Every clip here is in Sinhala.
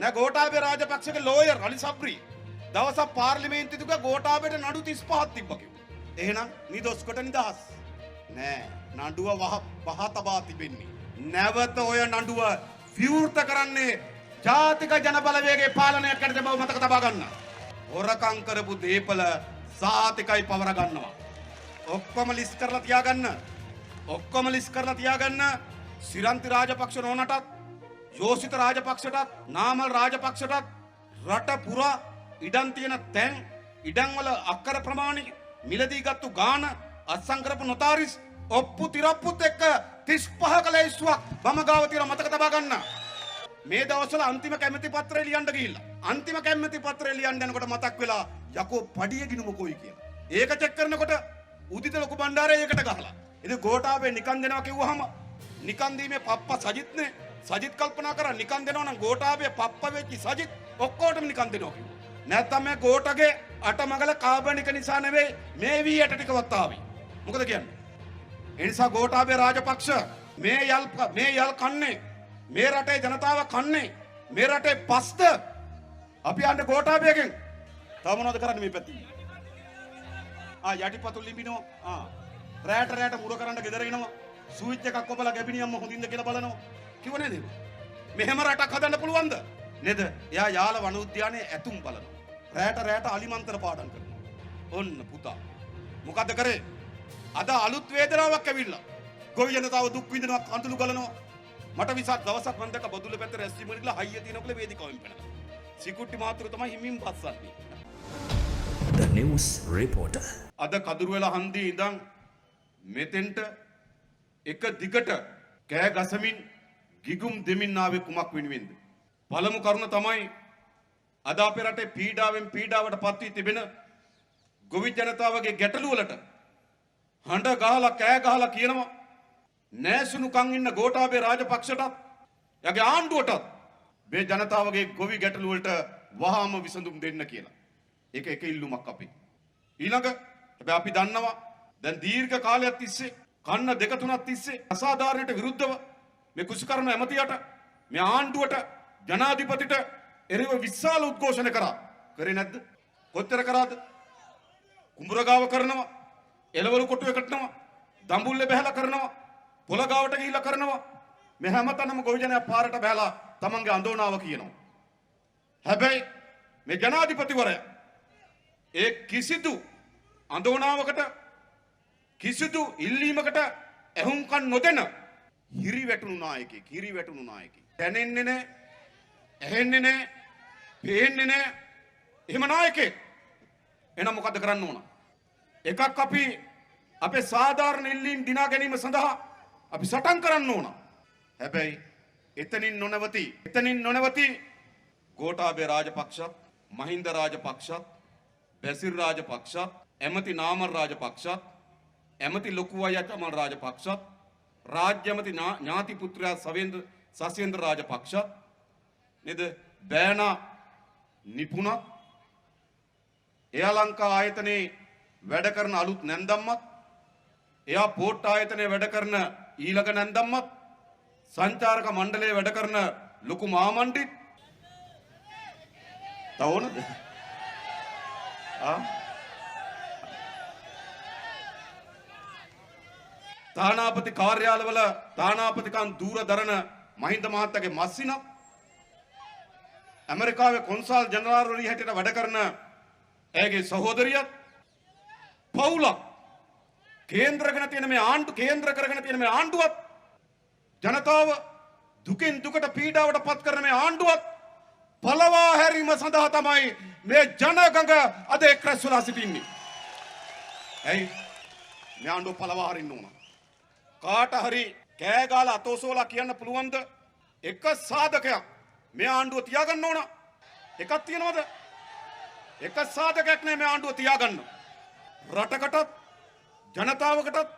නෑ ගෝඨාභය රාජපක්ෂගේ ලෝයර් අලි සබ්රි දවසක් පාර්ලිමේන්තුවේ දුක ගෝඨාභයට නඩු 35ක් තිබ්බා කිව්වා. එහෙනම් නිදොස් කොට නිදහස්. නෑ නඩුව වහ තබා තිබෙන්නේ. නැවත ඔය නඩුව විවෘත කරන්නේ ජාතික ජන බලවේගයේ පාලනයක් යටතේ බව මතක තබා ගන්න. හොරකම් කරපු දීපල සාතිකයි පවර ගන්නවා. ඔක්කොම ලිස්ට් කරලා තියාගන්න. ඔක්කොම ලිස්ට් කරලා තියාගන්න. සිරන්ති රාජපක්ෂ නෝනටත් යෝසිත රාජපක්ෂටත් නාමල් රාජපක්ෂටත් රට පුරා ඉඩම් තියෙන තැන් ඉඩම් වල අක්කර ප්‍රමාණය මිලදී ගත්තු ගාන අත්සන් කරපු නොතාරිස් ඔප්පු තිරප්පුත් එක්ක 35 කලයිස්ුවක් මම ගාව තියෙන මතක තබා ගන්න. මේ දවස්වල අන්තිම කැමැති පත්‍රය ලියන්න ගිහිල්ලා අන්තිම කැමැති පත්‍රය ලියන්න යනකොට මතක් වෙලා යකෝ පඩිය ගිනුම කොයි කියලා. ඒක චෙක් කරනකොට උදිත ලොකු බණ්ඩාරය ඒකට ගහලා. ඉතින් ගෝඨාභය නිකන් දෙනවා කිව්වහම නිකන් දීමේ පප්පා සජිත්නේ සජිත් කල්පනා කරා නිකන් දෙනවා නම් ගෝඨාභය පප්පා වෙච්චි සජිත් ඔක්කොටම නිකන් දෙනවා කිව්වා. නැත්තම් මේ ගෝඨගේ අටමගල කාබනික නිසා නෙවෙයි මේ වී ඇට ටිකවත් ආවේ. මොකද කියන්නේ? ඒ නිසා ගෝඨාභය රාජපක්ෂ මේ යල් කන්නේ මේ රටේ ජනතාව කන්නේ මේ රටේ පස්ත අපි යන්නේ ගෝඨාභයගෙන්. තව මොනවද කරන්නේ මේ පැත්තේ? යටිපතුල් ලිඹිනවා. රැට මුර කරන්න ගෙදර එනවා. ස්විච් එකක් ඔබලා ගැබිනියම්ම හොඳින්ද කියලා බලනවා. කිව්ව නේද? මෙහෙම රටක් හදන්න පුළුවන්ද? නේද? එයා යාල වන උද්‍යානයේ ඇතුම් බලනවා. රැට අලිමන්තර පාඩම් කරනවා. ඔන්න පුතා. මොකද කරේ? අද අලුත් වේදනාවක් ඇවිල්ලා. ගොවි ජනතාව දුක් විඳිනවා, කඳුළු ගලනවා. මට විසක් දවසක් මම දැක්ක බදුල්ල පැත්තේ රැස්වීම වලට හයිය තියෙනකොට වේදිකාවෙන් පැනලා. සිකුට්ටි මාත්‍ර තමයි හිමින් පස්සන්නේ. The News Reporter. අද කදුරුවෙල හන්දියේ ඉඳන් මෙතෙන්ට එක දිගට කෑ ගසමින් ගිගුම් දෙමින් ආවේ කුමක් වෙනුවෙන්ද? පළමු කරුණ තමයි අද අපේ රටේ පීඩාවෙන් පීඩාවට පත් වී තිබෙන ගොවි ජනතාවගේ ගැටලු වලට හඬ ගහලා කෑ ගහලා කියනවා නෑසුණුකම් ඉන්න ගෝඨාභය රාජපක්ෂටත් යගේ ආණ්ඩුවටත් මේ ජනතාවගේ ගොවි ගැටලු වලට වහාම විසඳුම් දෙන්න කියලා. ඒක එක ඉල්ලුමක් අපි. ඊළඟ හැබැයි අපි දන්නවා දැන් දීර්ඝ කාලයක් තිස්සේ කන්න දෙක තුනක් තිස්සේ අසාධාරණයට විරුද්ධව මේ කුසිකරණ ඇමතියට මේ ආණ්ඩුවට ජනාධිපතිට එරෙහිව විශාල උද්ඝෝෂණ කරා. කරේ නැද්ද? කොච්චර කරාද? කුඹුරගාව කරනවා, එළවලු කොටුවේ කටනවා, දඹුල්ලේ බහැලා කරනවා, පොළගාවට ගිහිල්ලා කරනවා. මේ හැමතැනම ගොවි ජනයා පාරට බහැලා තමන්ගේ අඳෝනාව කියනවා. හැබැයි මේ ජනාධිපතිවරයා ඒ කිසිදු අඳෝනාවකට කිසිදු ඉල්ලීමකට ඇහුම්කන් නොදෙන හිරිවැටුණු නායකයෙක්. දැනෙන්නේ නැහැ, ඇහෙන්නේ නැහැ, පේන්නේ නැහැ. එහෙම නායකයෙක්. එහෙනම් මොකද්ද කරන්න ඕන? එකක් අපි අපේ සාධාරණ ඉල්ලීම් දිනා ගැනීම සඳහා අපි සටන් කරන්න ඕන. හැබැයි එතනින් නොනවති ගෝඨාභය රාජපක්ෂත්, මහින්ද රාජපක්ෂත්, බැසිර් රාජපක්ෂත්, ඇමති නාමල් රාජපක්ෂත්, ඇමති ලොකු අයියා චමල් රාජපක්ෂත්, රාජ්‍ය ඇමති ඥාති පුත්‍රයා සසේන්ද්‍ර රාජපක්ෂත් නේද? බෑනා නිපුණත්, එයා ලංකා ආයතනයේ වැඩ කරන අලුත් නැන්දම්මත්, එයා පෝට් ආයතනයේ වැඩ කරන ඊළඟ නැන්දම්මත්, සංචාරක මණ්ඩලයේ වැඩ කරන ලොකු මාමණ්ඩිත් තවනද? තානාපති කාර්යාලවල තානාපතිකම් දූර දරන මහින්ද මහත්තයාගේ මස්සිනක්, ඇමරිකාවේ කොන්සල් ජනරාල්වරි හැටියට වැඩ කරන ඇයගේ සහෝදරියත්, පවුලක් කේන්ද්‍ර කරගෙන තියෙන මේ ආණ්ඩුවත්, ජනතාව දුකින් දුකට පීඩාවට පත් කරන මේ ආණ්ඩුවත් පළවා හැරීම සඳහා තමයි මේ ජනගඟ අද එක්රැස් වෙලා සිටින්නේ. ඇයි මේ ආණ්ඩුව පළවා හරින්න ඕන? කාට හරි කෑ ගාලා අතෝසෝලා කියන්න පුළුවන්ද? එක සාධකයක් මේ ආණ්ඩුව තියාගන්න ඕන. එකක් තියෙනවද? එක සාධකයක් නෑ මේ ආණ්ඩුව තියාගන්න. රටකටත් ජනතාවකටත්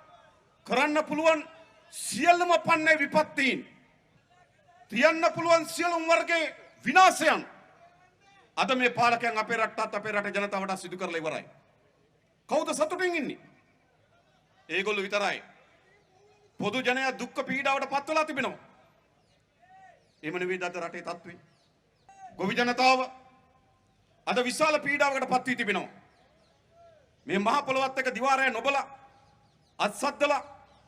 කරන්න පුළුවන් සියලුම පන්නේ විපත්තීන්, තියන්න පුළුවන් සියලුම වර්ගයේ විනාශයන් අද මේ පාලකයන් අපේ රටටත් අපේ රටේ ජනතාවට සිදු කරලා ඉවරයි. කවුද සතුටින් ඉන්නේ? ඒගොල්ලෝ විතරයි. පොදු ජනයා දුක්ඛ පීඩාවට පත් වෙලා තිබෙනවා. එහෙම නෙවෙයි අද රටේ තත්ත්වය. ගොවි ජනතාව අද විශාල පීඩාවකට පත් වී තිබෙනවා. මේ මහ පොළොවත් එක දිවාරය නොබලා අත්සද්දලා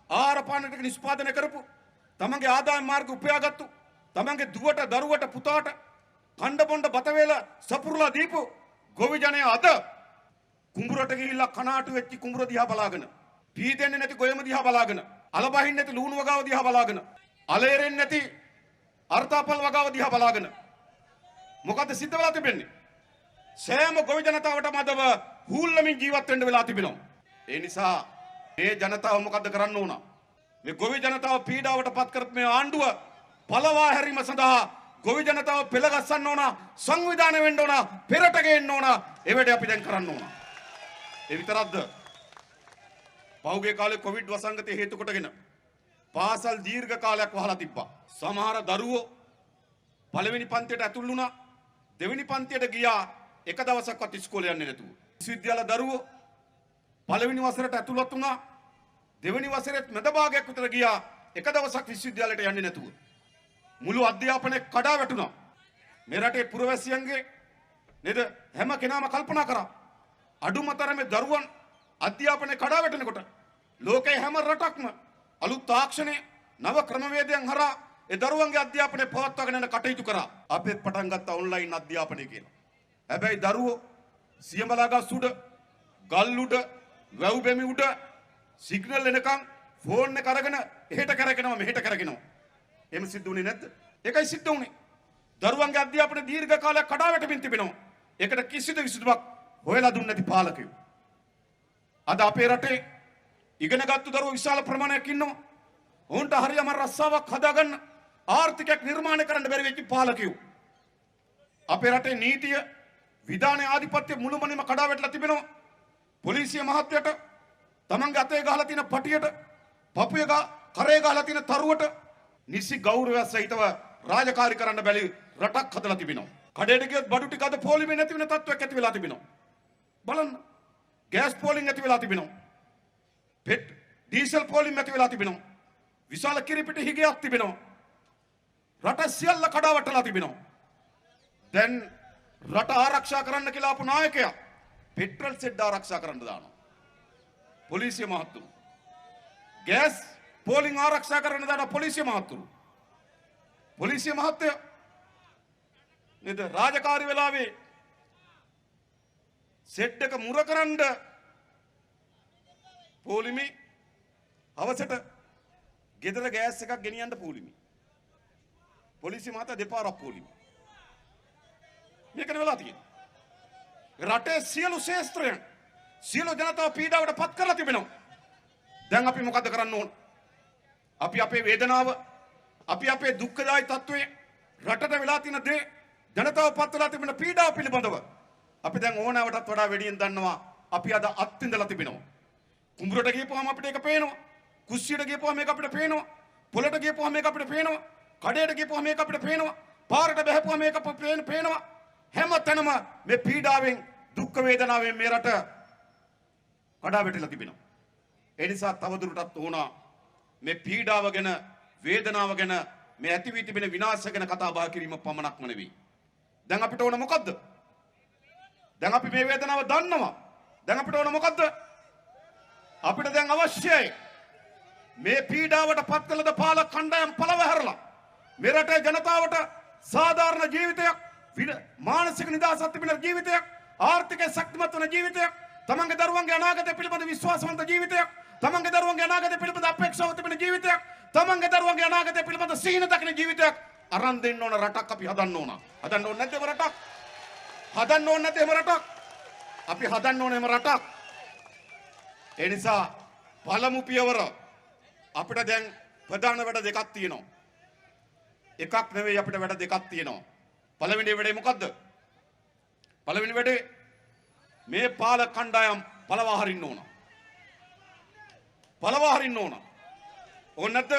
ආහාර පාන ටික නිෂ්පාදනය කරපු තමන්ගේ ආදායම් මාර්ග උපයාගත්තු තමන්ගේ දුවට දරුවට පුතාට කණ්ඩ බොණ්ඩ බත වේල සපුරලා දීපු ගොවි ජනයා අද කුඹුරට ගිහිල්ලා කනාටු වෙච්ච කුඹුර දිහා බලාගෙන පීදෙන්නේ නැති ගොයම දිහා බලාගෙන අලබහින් නැති ලුණු වගාව දිහා බලාගෙන අලේරෙන්නේ නැති අර්ථාපල් වගාව දිහා බලාගෙන මොකද සිද්ධ වෙලා තිබෙන්නේ? සෑම ගොවි ජනතාවටම අදව හූල්ලමින් ජීවත් වෙන්න වෙලා තිබෙනවා. ඒ නිසා මේ ජනතාව මොකද්ද කරන්න ඕන? මේ ගොවි ජනතාව පීඩාවට පත් කරපු මේ ආණ්ඩුව පළවා හැරීම සඳහා ගොවි ජනතාව පෙළගස්සන්න ඕන, සංවිධානය වෙන්න ඕන, පෙරට ගේන්න ඕන. ඒ වැඩේ අපි දැන් කරන්න ඕන. ඒ විතරක්ද? පහුගිය කාලේ කොවිඩ් වසංගතය හේතු කොටගෙන පාසල් දීර්ඝ කාලයක් වහලා තිබ්බා. සමහර දරුවෝ පළවෙනි පන්තියට ඇතුල් වුණා. දෙවෙනි පන්තියට ගියා එක දවසක්වත් ඉස්කෝලේ යන්නේ නැතුව. විශ්වවිද්‍යාල දරුවෝ පළවෙනි වසරට ඇතුළත් වුණා. දෙවෙනි වසරේ මැද භාගයක් විතර ගියා එක දවසක් විශ්වවිද්‍යාලයට යන්නේ නැතුව. මුළු අධ්‍යාපනය කඩා වැටුණා. මේ රටේ පුරවැසියන්ගේ නේද හැම කෙනාම කල්පනා කරා අඩුමතරමේ දරුවන් අධ්‍යාපනය කඩා වැටෙනකොට ලෝකයේ හැම රටක්ම අලුත් තාක්ෂණයේ නව ක්‍රමවේදයන් හරහා ඒ දරුවන්ගේ අධ්‍යාපනය පවත්වාගෙන යන කටයුතු කරා. අපෙත් පටන් ගත්ත ඔන්ලයින් අධ්‍යාපනය කියලා. හැබැයි දරුවෝ සියඹලාගස් උඩ, ගල් උඩ, වැව් බැමි උඩ සිග්නල් එනකන් ෆෝන් එක අරගෙන එහෙට කරගෙනවා මෙහෙට කරගෙනවා. එහෙම සිද්ධ වුණේ නැද්ද? ඒකයි සිද්ධ වුණේ. දරුවන්ගේ අධ්‍යාපනය දීර්ඝ කාලයක් කඩා වැටෙමින් තිබෙනවා. ඒකට කිසිදු විසඳුමක් හොයලා දුන්නේ නැති පාලකයෝ. අද අපේ රටේ ඉගෙනගත්තු දරුවෝ විශාල ප්‍රමාණයක් ඉන්නවා. ඔවුන්ට හරියම රස්සාවක් හදාගන්න ආර්ථිකයක් නිර්මාණය කරන්න බැරි වෙච්ච පාලකයෝ. අපේ රටේ නීතිය විධානයේ ආධිපත්‍ය මුළුමනින්ම කඩා වැටලා තිබෙනවා. පොලිසිය මහත්යට තමන්ගේ අතේ ගහලා තියෙන පටියට පපුවේ කරේ ගහලා තියෙන තරුවට නිසි ගෞරවය සහිතව රාජකාරී කරන්න බැරි රටක් හදලා තිබෙනවා. කඩේට ගියොත් බඩු ටික අද පොලිමේ නැති වෙන තත්ත්වයක් ඇති වෙලා තිබෙනවා. බලන්න. ගෑස් පෝලිං ඇති වෙලා තිබෙනවා. ඩීසල් පෝලිං ඇති වෙලා තිබෙනවා. විශාල කිරිපිටි හිගයක් තිබෙනවා. රට සියල්ල කඩා වැටලා තිබෙනවා. දැන් රට ආරක්ෂා කරන්න කියලා ආපු නායකයා පෙට්‍රල් සෙඩ් ආරක්ෂා කරන්න දානවා. පොලිසිය මහත්තුරු. ගෑස් පෝලිං ආරක්ෂා කරන්න දාන පොලිසිය මහත්තුරු. පොලිසිය මහත්තය නේද රාජකාරී වෙලාවේ සෙඩ් එක මුර කරන්න පොලිමේ අවසට ගෙදර ගෑස් එකක් ගෙනියන්න පොලිමේ. පොලිසිය මහත්තයා දෙපාරක් පොලිමේ. මේකනේ වෙලා තියෙන්නේ. රටේ සියලු ශේස්ත්‍රයන් සියලු ජනතාව පීඩාවට පත් කරලා තිබෙනවා. දැන් අපි මොකද කරන්න ඕන? අපි අපේ වේදනාව, අපි අපේ දුක්ඛදායි තත්වයේ රටට වෙලා තියෙන දේ, ජනතාව පත් වෙලා තිබෙන පීඩාව පිළිබඳව අපි දැන් ඕනෑවටත් වඩා වැඩියෙන් දන්නවා. අපි අද අත්විඳලා තිබෙනවා. කුඹුරට ගියපුවාම අපිට ඒක පේනවා. කුස්සියට ගියපුවාම මේක අපිට පේනවා. පොළට ගියපුවාම මේක අපිට පේනවා. කඩේට ගියපුවාම මේක අපිට පේනවා. පාරට බැහැපුවාම මේක අපිට පේනවා. හැම තැනම මේ පීඩාවෙන් දුක් වේදනාවෙන් මේ රට කඩා වැටිලා තිබෙනවා. ඒ නිසා තවදුරටත් ඕනා මේ පීඩාව ගැන, වේදනාව ගැන, මේ ඇති වී තිබෙන විනාශය ගැන කතා බහ කිරීම පමණක්ම නෙවෙයි. දැන් අපිට ඕන මොකද්ද? දැන් අපි මේ වේදනාව දන්නවා. දැන් අපිට ඕන මොකද්ද? අපිට දැන් අවශ්‍යයි මේ පීඩාවට පත් කළද පාලක කණ්ඩායම් පළව හැරලා මේ රටේ ජනතාවට සාධාරණ ජීවිතයක්, මානසික නිදහසක් තිබෙන ජීවිතයක්, ආර්ථිකය ශක්තිමත් වන ජීවිතයක්, තමන්ගේ දරුවන්ගේ අනාගතය පිළිබඳ විශ්වාසවන්ත ජීවිතයක්, තමන්ගේ දරුවන්ගේ අනාගතය පිළිබඳ අපේක්ෂාවක් තිබෙන ජීවිතයක්, තමන්ගේ දරුවන්ගේ අනාගතය පිළිබඳ සිහින දකින ජීවිතයක් අරන් දෙන්න ඕන රටක් අපි හදන්න ඕන. හදන්න ඕනේ නැත්නම් රටක්. හදන්න ඕනේ නැත්නම් රටක්. අපි හදන්න ඕනේ රටක්. ඒ නිසා පළමු පියවර අපිට දැන් ප්‍රධාන වැඩ දෙකක් තියෙනවා. එකක් නෙවෙයි අපිට වැඩ දෙකක් තියෙනවා. පළවෙනි වැඩේ මොකද්ද? පළවෙනි වැඩේ මේ පාලක කණ්ඩායම් පළවා හරින්න ඕන. පළවා හරින්න ඕන. ඕන නැත්ද?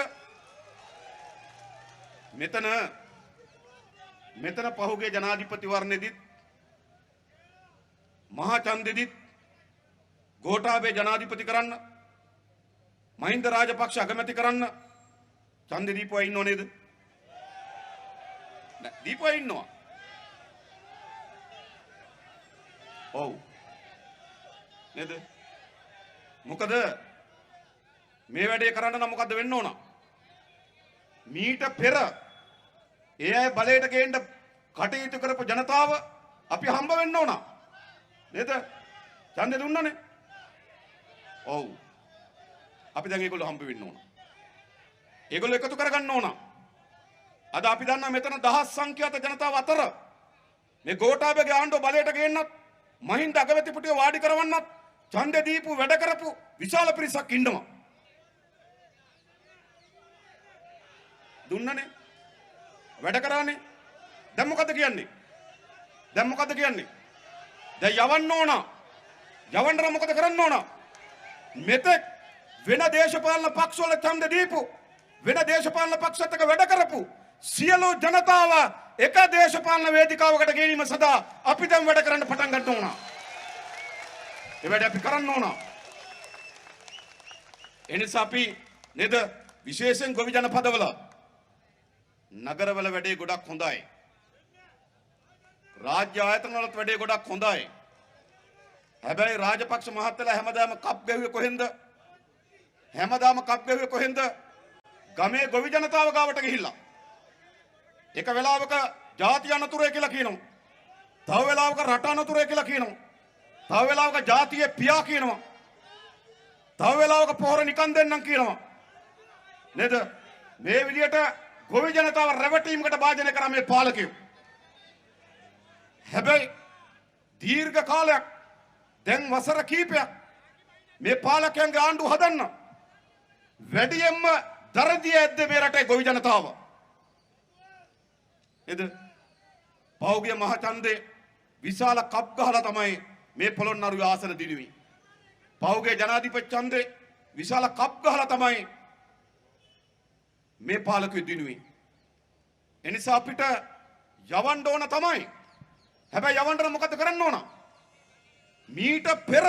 මෙතන පහුගිය ජනාධිපති වර්ණෙදිත් මහා ඡන්දෙදිත් ගෝඨාභය ජනාධිපති කරන්න, මහින්ද රාජපක්ෂ අගමැති කරන්න ඡන්දෙ දීපුවා ඉන්නව නේද? නෑ දීපුවා ඉන්නවා. ඔව් නේද? මොකද මේ වැඩේ කරන්න නම් මොකද්ද වෙන්න ඕන? මීට පෙර ඒ අය බලයට ගේන්න කටයුතු කරපු ජනතාව අපි හම්බ වෙන්න ඕන. නේද? ඡන්දෙ දුන්නනේ. ඔව්. අපි දැන් ඒගොල්ලෝ හම්බ වෙන්න ඕන. ඒගොල්ලෝ එකතු කරගන්න ඕන. අද අපි දන්නා මෙතන දහස් සංඛ්‍යාත ජනතාව අතර මේ ගෝඨාභයගේ ආණ්ඩුව බලයට ගේන්නත් මහින්ද අගමැතිපුටිය වාඩි කරවන්නත් ඡන්දෙ දීපු වැඩ කරපු විශාල පිරිසක් ඉන්නවා. දුන්නනේ. වැඩ කරානේ. දැන් මොකද කියන්නේ? දැන් මොකද කියන්නේ? දැන් යවන්න ඕන. යවන්න මොකද කරන්න ඕන? මෙතෙක් වෙන දේශපාලන පක්ෂවල ඡන්ද දීපු වෙන දේශපාලන පක්ෂත් එක්ක වැඩ කරපු සියලු ජනතාව එක දේශපාලන වේදිකාවකට ගෙනීම සඳහා අපි දැන් වැඩ කරන්න පටන් ගන්න ඕන. ඒ වැඩ අපි කරන්න ඕන. එනිසා අපි නේද විශේෂයෙන් ගොවි ජනපදවල නගරවල වැඩේ ගොඩක් හොඳයි. රාජ්‍ය ආයතන වලත් වැඩේ ගොඩක් හොඳයි. හැබැයි රාජපක්ෂ මහත්තයලා හැමදාම කප් ගැහුවේ කොහෙන්ද? හැමදාම කප් ගැහුවේ කොහෙන්ද? ගමේ ගොවි ජනතාව ගාවට ගිහිල්ලා. එක වෙලාවක ජාතිය අනතුරේ කියලා කියනවා. තව වෙලාවක රට අනතුරේ කියලා කියනවා. තව වෙලාවක ජාතියේ පියා කියනවා. තව වෙලාවක පොහොර නිකන් දෙන්නම් කියනවා. නේද? මේ විදියට ගොවි ජනතාව රැවටීමකට භාජනය කරා මේ පාලකයෝ. හැබැයි දීර්ඝ කාලයක් දැන් වසර කීපයක් මේ පාලකයන්ගේ ආණ්ඩුව හදන්න වැඩියෙන්ම දරදිය ඇද්ද මේ රටේ ගොවි ජනතාව. නේද? පෞගිය මහ ඡන්දේ විශාල කප් ගහලා තමයි මේ පොළොන්නරුවේ ආසන දිනුවේ. පෞගිය ජනාධිපති ඡන්දේ විශාල කප් ගහලා තමයි මේ පාලකයෝ දිනුවේ. එනිසා අපිට යවන්න ඕන තමයි. හැබැයි යවන්න මොකද කරන්න ඕන? මීට පෙර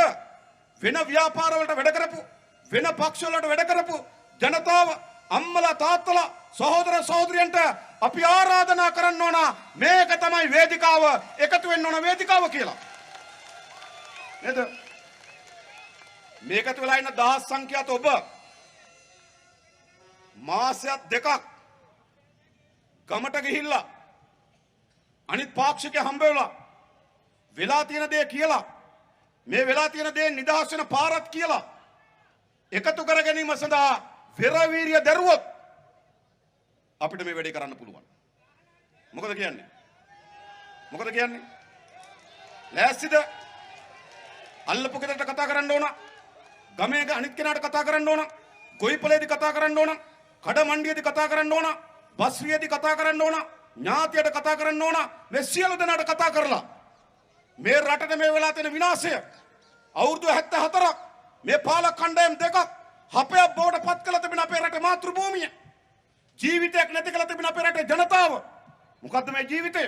වෙන ව්‍යාපාර වලට වැඩ කරපු වෙන පක්ෂ වලට වැඩ කරපු ජනතාව අම්මලා තාත්තලා සහෝදර සහෝදරියන්ට අපි ආරාධනා කරන්න ඕන මේක තමයි වේදිකාව එකතු වෙන්න ඕන වේදිකාව කියලා. නේද? මේකත් වෙලා ඉන්න දහස් සංඛ්‍යාත ඔබ මාසයක් දෙකක් ගමට ගිහිල්ලා අනිත් පාක්ෂිකය හම්බ වෙලා තියෙන දේ කියලා මේ වෙලා තියෙන දේ නිදහස් වෙන පාරක් කියලා එකතු කර ගැනීම සඳහා පෙරවීරිය දරුවොත් අපිට මේ වැඩේ කරන්න පුළුවන්. මොකද කියන්නේ? මොකද කියන්නේ? ලෑස්තිද? අල්ලපු ගෙදරට කතා කරන්න ඕන. ගමේ අනිත් කෙනාට කතා කරන්න ඕන. ගොවිපලේදී කතා කරන්න ඕන. කඩ මණ්ඩියේදී කතා කරන්න ඕන. බස්රියේදී කතා කරන්න ඕන. ඥාතියට කතා කරන්න ඕන. මේ සියලු දෙනාට කතා කරලා මේ රටේ මේ වෙලා තියෙන විනාශය අවුරුදු 74ක් මේ පාලක කණ්ඩායම් දෙකක් අපේ බෝඩ පත් කළ තිබෙන අපේ රටේ මාතෘ භූමිය ජීවිතයක් නැති කළ තිබෙන අපේ රටේ ජනතාව. මොකද්ද මේ ජීවිතය?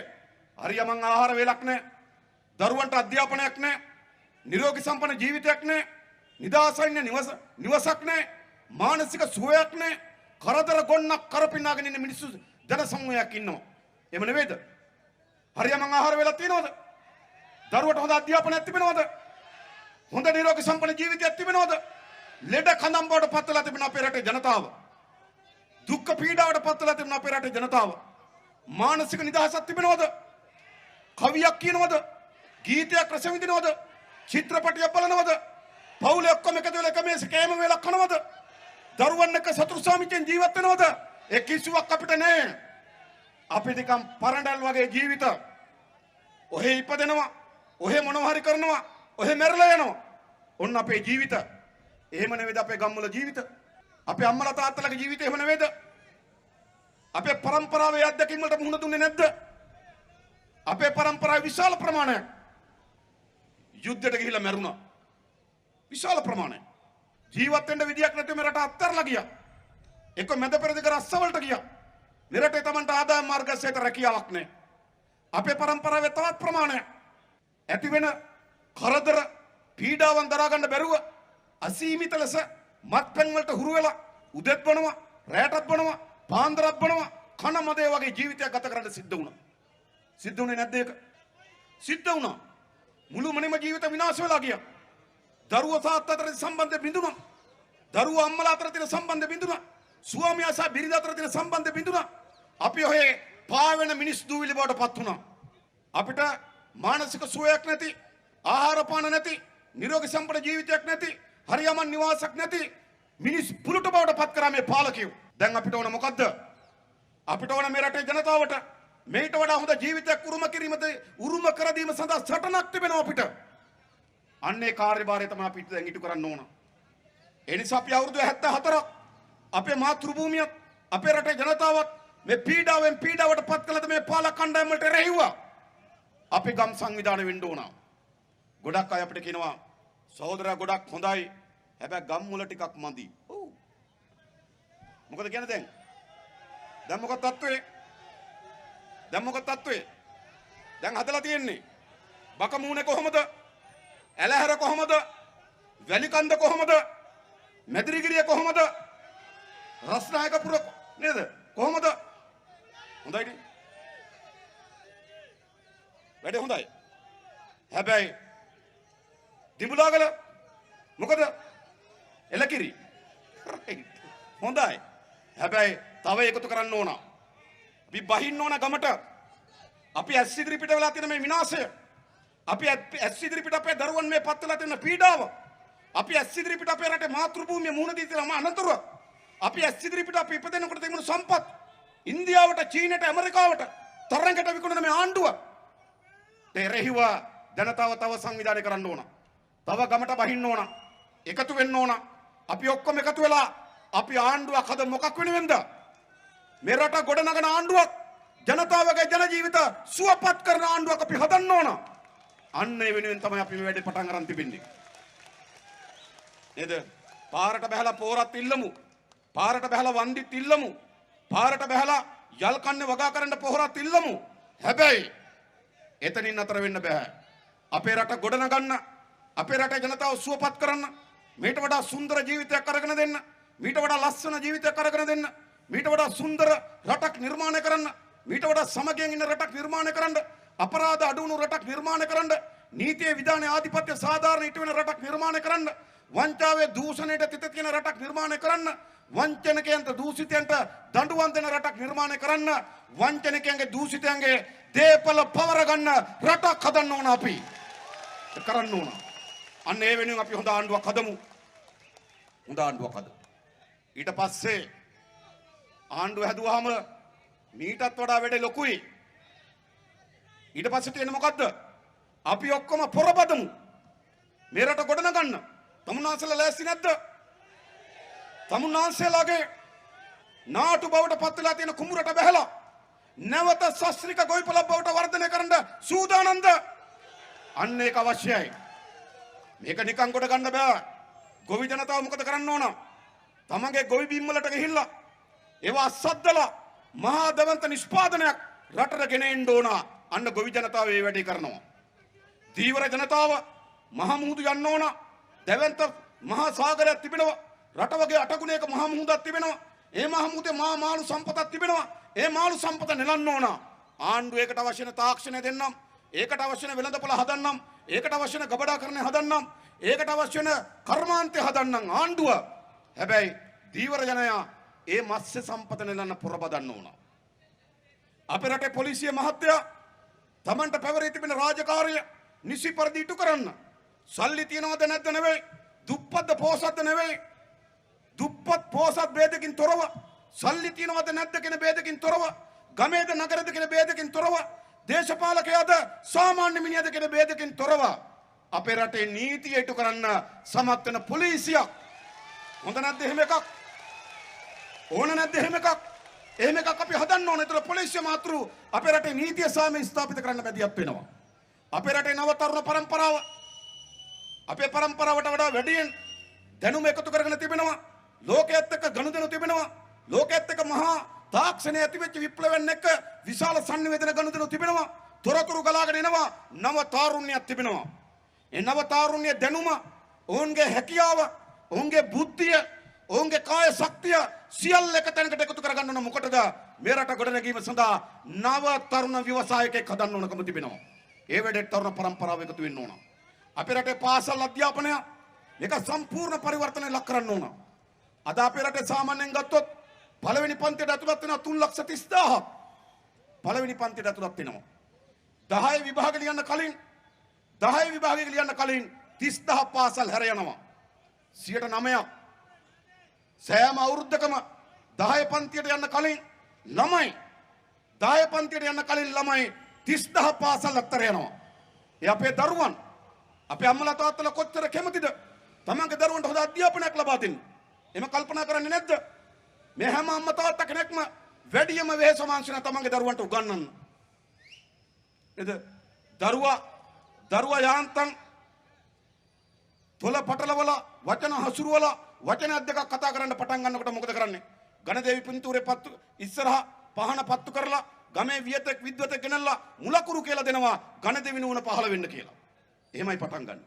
හරියමං ආහාර වේලක් නැහැ. දරුවන්ට අධ්‍යාපනයක් නැහැ. නිරෝගී සම්පන්න ජීවිතයක් නැහැ. නිදාසයින්න නිවසක් නැහැ. මානසික සුවයක් නැහැ. කරදර ගොන්නක් කරපින්නාගෙන ඉන්න මිනිස්සු ජන සමූහයක් ඉන්නවා. එහෙම නෙවෙයිද? හරියමං ආහාර වේලක් තියනවද? දරුවට හොඳ අධ්‍යාපනයක් තිබෙනවද? හොඳ නිරෝගී සම්පන්න ජීවිතයක් තිබෙනවද? ලෙඩ කඳම් බවට පත් වෙලා තිබෙන අපේ රටේ ජනතාව. දුක් පීඩාවට පත් වෙලා තිබෙන අපේ රටේ ජනතාව. මානසික නිදහසක් තිබෙනවද? කවියක් කියනවද? ගීතයක් රස විඳිනවද? චිත්‍රපටයක් බලනවද? පවුලේ ඔක්කොම එකතු වෙලා එක මේසෙක කෑම වේලක් කනවද? දරුවන් එක්ක සතුරු සාමිච්චෙන් ජීවත් වෙනවද? ඒ කිසිවක් අපිට නැහැ. අපි නිකම් පරඬල් වගේ ජීවිත. ඔහෙ ඉපදෙනවා. ඔහෙ මොනවා හරි කරනවා. ඔහෙ මැරලා යනවා. ඔන්න අපේ ජීවිත. එහෙම නෙවෙයිද අපේ ගම්වල ජීවිත? අපේ අම්මලා තාත්තලාගේ ජීවිතය එහෙම නෙවෙයිද? අපේ પરම්පරාවේ අත්දැකීම් වලට මුහුණ දුන්නේ නැද්ද? අපේ પરම්පරාවේ විශාල ප්‍රමාණයක් යුද්ධයට ගිහිල්ලා මැරුණා. විශාල ප්‍රමාණයක්. ජීවත් වෙන්න විදියක් නැතුව මේ රට අත්හැරලා ගියා. එක්ක මැද පෙරදිග රස්සවලට ගියා. මේ රටේ Tamanට ආදායම් මාර්ගසයට රැකියාවක් නැහැ. අපේ પરම්පරාවේ තවත් ප්‍රමාණයක් ඇති වෙන කරදර පීඩාවන් දරා ගන්න බැරුව අසීමිත ලෙස මත්පැන් වලට හුරු වෙලා උදෙත් බොනවා රැටත් බොනවා පාන්දරත් බොනවා කන මදේ වගේ ජීවිතයක් ගත කරන්න සිද්ධ වුණා. සිද්ධ වුණේ නැද්ද ඒක? සිද්ධ වුණා. මුළුමනින්ම ජීවිත විනාශ වෙලා ගියා. දරුවෝ තාත්තා අතර සම්බන්ධය බිඳුණා. දරුවෝ අම්මලා අතර තියෙන සම්බන්ධය බිඳුණා. ස්වාමියා සහ බිරිඳ අතර තියෙන සම්බන්ධය බිඳුණා. අපි ඔහේ පාවෙන මිනිස් දූවිලි බවට පත් වුණා. අපිට මානසික සුවයක් නැති, ආහාර පාන නැති, නිරෝගී සම්පන්න ජීවිතයක් නැති, හරියමන් නිවාසයක් නැති මිනිස් පුලුට බවට පත් කරා මේ පාලකයෝ. දැන් අපිට ඕන මොකද්ද? අපිට ඕන මේ රටේ ජනතාවට මේට වඩා හොඳ ජීවිතයක් උරුම කර දීම සඳහා සටනක් තිබෙනවා අපිට. අන්නේ කාර්යභාරය තමයි අපිට දැන් ඉටු කරන්න ඕන. ඒ නිසා අපි අවුරුදු 74ක් අපේ මාතෘ භූමියත් අපේ රටේ ජනතාවත් මේ පීඩාවෙන් පීඩාවට පත් කළද මේ පාලක කණ්ඩායම් වලට රැහිව්වා. අපි ගම් සංවිධානය වෙන්න ඕන. ගොඩක් අය අපිට කියනවා සහෝදරයා ගොඩක් හොඳයි. හැබැයි ගම් වල ටිකක් මදි. ඔව්. මොකද කියන්නේ දැන්? දැන් මොකක්ද තත්ත්වය? දැන් හදලා තියෙන්නේ. බකමූණේ කොහමද? ඇලහැර කොහමද? වැලිකන්ද කොහමද? මැදිරිගිරිය කොහමද? රස්නායකපුර නේද? කොහමද? හොඳයිනේ. වැඩේ හොඳයි. හැබැයි දිඹුලාගල මොකද? එලකිරි. හොඳයි. හැබැයි තව එකතු කරන්න ඕන. අපි බහින්න ඕන ගමට. අපි ඇස් ඉදිරිපිට වෙලා තියෙන මේ විනාශය. අපි ඇස් ඉදිරිපිට අපේ දරුවන් මේ පත් වෙලා තියෙන පීඩාව. අපි ඇස් ඉදිරිපිට අපේ රටේ මාතෘ භූමිය මුහුණ දී තියෙන අනතුරු. අපි ඇස් ඉදිරිපිට අපි ඉපදෙනකොට තිබුණු සම්පත්. ඉන්දියාවට, චීනට, ඇමරිකාවට තරඟට විකුණන මේ ආණ්ඩුව. දෙරෙහිව ජනතාව තව සංවිධානය කරන්න ඕන. තව ගමට බහින්න ඕන. එකතු වෙන්න ඕන. අපි ඔක්කොම එකතු වෙලා අපි ආණ්ඩුවක් හද මොකක් වෙනුවෙන්ද? මේ රට ගොඩනගන ආණ්ඩුවක්, ජනතාවගේ ජන ජීවිත සුවපත් කරන ආණ්ඩුවක් අපි හදන්න ඕන. අන්න ඒ වෙනුවෙන් තමයි අපි මේ වැඩේ පටන් අරන් තිබෙන්නේ. නේද? පාරට බහලා පෝරත් ඉල්ලමු. පාරට බහලා වන්දිත් ඉල්ලමු. පාරට බහලා යල් කන්නේ වගා කරන්න පොහොරත් ඉල්ලමු. හැබැයි එතනින් අතර වෙන්න බෑ. අපේ රට ගොඩනගන්න, අපේ රටේ ජනතාව සුවපත් කරන්න, මීට වඩා සුන්දර ජීවිතයක් අරගෙන දෙන්න, මීට වඩා ලස්සන ජීවිතයක් අරගෙන දෙන්න, මීට වඩා සුන්දර රටක් නිර්මාණය කරන්න, මීට වඩා සමගියෙන් ඉන්න රටක් නිර්මාණය කරන්න, අපරාධ අඩු වුණු රටක් නිර්මාණය කරන්න, නීතියේ විධානයේ ආධිපත්‍ය සාධාරණ ඉටු වෙන රටක් නිර්මාණය කරන්න, වංචාවේ දූෂණයට තිත තියෙන රටක් නිර්මාණය කරන්න, වංචනිකයන්ට දූෂිතයන්ට දඬුවම් දෙන රටක් නිර්මාණය කරන්න, වංචනිකයන්ගේ දූෂිතයන්ගේ දේපල පවර ගන්න රටක් හදන්න ඕන අපි. කරන්න ඕන. අන්න ඒ වෙනුවෙන් අපි හොඳ ආණ්ඩුවක් හදමු. හොඳ ආණ්ඩුවක් හදමු. ඊට පස්සේ ආණ්ඩුව හැදුවාම මීටත් වඩා වැඩේ ලොකුයි. ඊට පස්සේ තියෙන්නේ මොකද්ද? අපි ඔක්කොම පොරබදමු. මේ රට ගොඩනගන්න. තමුන්නාන්සලා ලෑස්ති නැද්ද? තමුන්නාන්සලාගේ නාටු බවට පත් වෙලා තියෙන කුඹුරට බැහැලා නැවත ශාස්ත්‍රීය ගොවිපළ බවට වර්ධනය කරන්න සූදානම්ද? අන්න ඒක අවශ්‍යයි. මේක නිකන් කොට ගන්න බෑ. ගොවි ජනතාව මොකද කරන්න ඕන? තමන්ගේ ගොවි බිම් වලට ගිහිල්ලා ඒවා අස්සද්දලා මහා දවන්ත නිෂ්පාදනයක් රටට ගෙන එන්න ඕන. අන්න ගොවි ජනතාව මේ වැඩේ කරනවා. දීවර ජනතාව මහා මුහුදු යන්න ඕන. දවන්ත මහා සාගරයක් තිබෙනවා. රට වගේ අටගුණයක මහා මුහුදක් තිබෙනවා. ඒ මහා මුහුදේ මහා මාළු සම්පතක් තිබෙනවා. ඒ මාළු සම්පත නෙලන්න ඕන. ආණ්ඩුවකට අවශ්‍ය වෙන තාක්ෂණය දෙන්නම්. ඒකට අවශ්‍ය වෙන වෙළඳපොළ හදන්නම්. ඒකට අවශ්‍ය වෙන ගබඩාකරණය හදන්නම්. ඒකට අවශ්‍ය වෙන කර්මාන්තය හදන්නම් ආණ්ඩුව. හැබැයි දීවර ජනයා ඒ මත්ස්‍ය සම්පත නෙලන්න පොරබදන්න ඕන. අපේ රටේ පොලිසිය මහත්තයා තමන්ට පැවරී තිබෙන රාජකාරිය නිසි පරිදි ඉටු කරන්න. සල්ලි තියනවද නැද්ද නෙවෙයි. දුප්පත්ද පොහොසත්ද නෙවෙයි. දුප්පත් පොහොසත් ભેදකින් තොරව සල්ලි තියනවද නැද්ද කියන ભેදකින් තොරව, ගමේද නගරද කියන ભેදකින් තොරව, දේශපාලකයාද සාමාන්‍ය මිනිහද කියන ભેදකින් තොරව අපේ රටේ නීතිය ඉටු කරන්න සමත් වෙන පොලිසියක් හොඳ නැද්ද? එහෙම එකක් ඕන නැද්ද? එහෙම එකක් අපි හදන්න ඕන. ඒතර පොලිසිය මාතෘ අපේ රටේ නීතිය සාමය ස්ථාපිත කරන්න බැදියක් වෙනවා. අපේ රටේ නව තරුණ පරම්පරාව අපේ පරම්පරාවට වඩා වැඩියෙන් දැනුම එකතු කරගෙන තිබෙනවා. ලෝකයේත් එක්ක ගනුදෙනු තිබෙනවා. ලෝකයේත් එක්ක මහා තාක්ෂණය ඇතිවෙච්ච විප්ලවයන් එක්ක විශාල සංනිවේදන ගනුදෙනු තිබෙනවා. තොරතුරු ගලාගෙන එනවා. නව තාරුණ්‍යයක් තිබෙනවා. ඒ නව තාරුණ්‍ය දැනුම, ඔවුන්ගේ හැකියාව, ඔවුන්ගේ බුද්ධිය, ඔවුන්ගේ කාය ශක්තිය සියල්ල එක තැනකට එකතු කරගන්න ඕන. මොකටද? මේ රට ගොඩනැගීම සඳහා නව තරුණ ව්‍යවසායකයෙක් හදන්න ඕනකම තිබෙනවා. ඒ වැඩේට තරුණ පරම්පරාව එකතු වෙන්න ඕන. අපේ රටේ පාසල් අධ්‍යාපනය මේක සම්පූර්ණ පරිවර්තනය ලක් කරන්න ඕන. අද අපේ රටේ සාමාන්‍යයෙන් ගත්තොත් පළවෙනි පන්තියට ඇතුළත් වෙනවා 3,30,000ක්. පළවෙනි පන්තියට ඇතුළත් වෙනවා. 10 විභාග ලියන්න කලින් 10 විභාගයක ලියන්න කලින් 30,000 පාසල් හැර යනවා. 9%ක්. සෑම අවුරුද්දකම 10 පන්තියට යන්න කලින් ළමයි 10 පන්තියට යන්න කලින් ළමයි 30,000 පාසල් අත්තර යනවා. ඒ අපේ දරුවන් අපේ අම්මලා තාත්තලා කොච්චර කැමතිද තමන්ගේ දරුවන්ට හොඳ අධ්‍යාපනයක් ලබා දෙන්න. එහෙම කල්පනා කරන්නේ නැද්ද? මේ හැම අම්මා තාත්තා කෙනෙක්ම වැඩියම වෙහෙස මාංශන තමන්ගේ දරුවන්ට උගන්වන්න. නේද? දරුවා යාන්තම් තොල පටලවල වචන හසුරුවල වචන දෙකක් කතා කරන්න පටන් ගන්නකොට මොකද කරන්නේ? ගණදේවි පින්තූරේ පත්තු ඉස්සරහා පහන පත්තු කරලා ගමේ වියතෙක් විද්වතෙක් ගෙනල්ලා මුලකුරු කියලා දෙනවා ගණදේවි නුවණ පහළ වෙන්න කියලා. එහෙමයි පටන් ගන්න.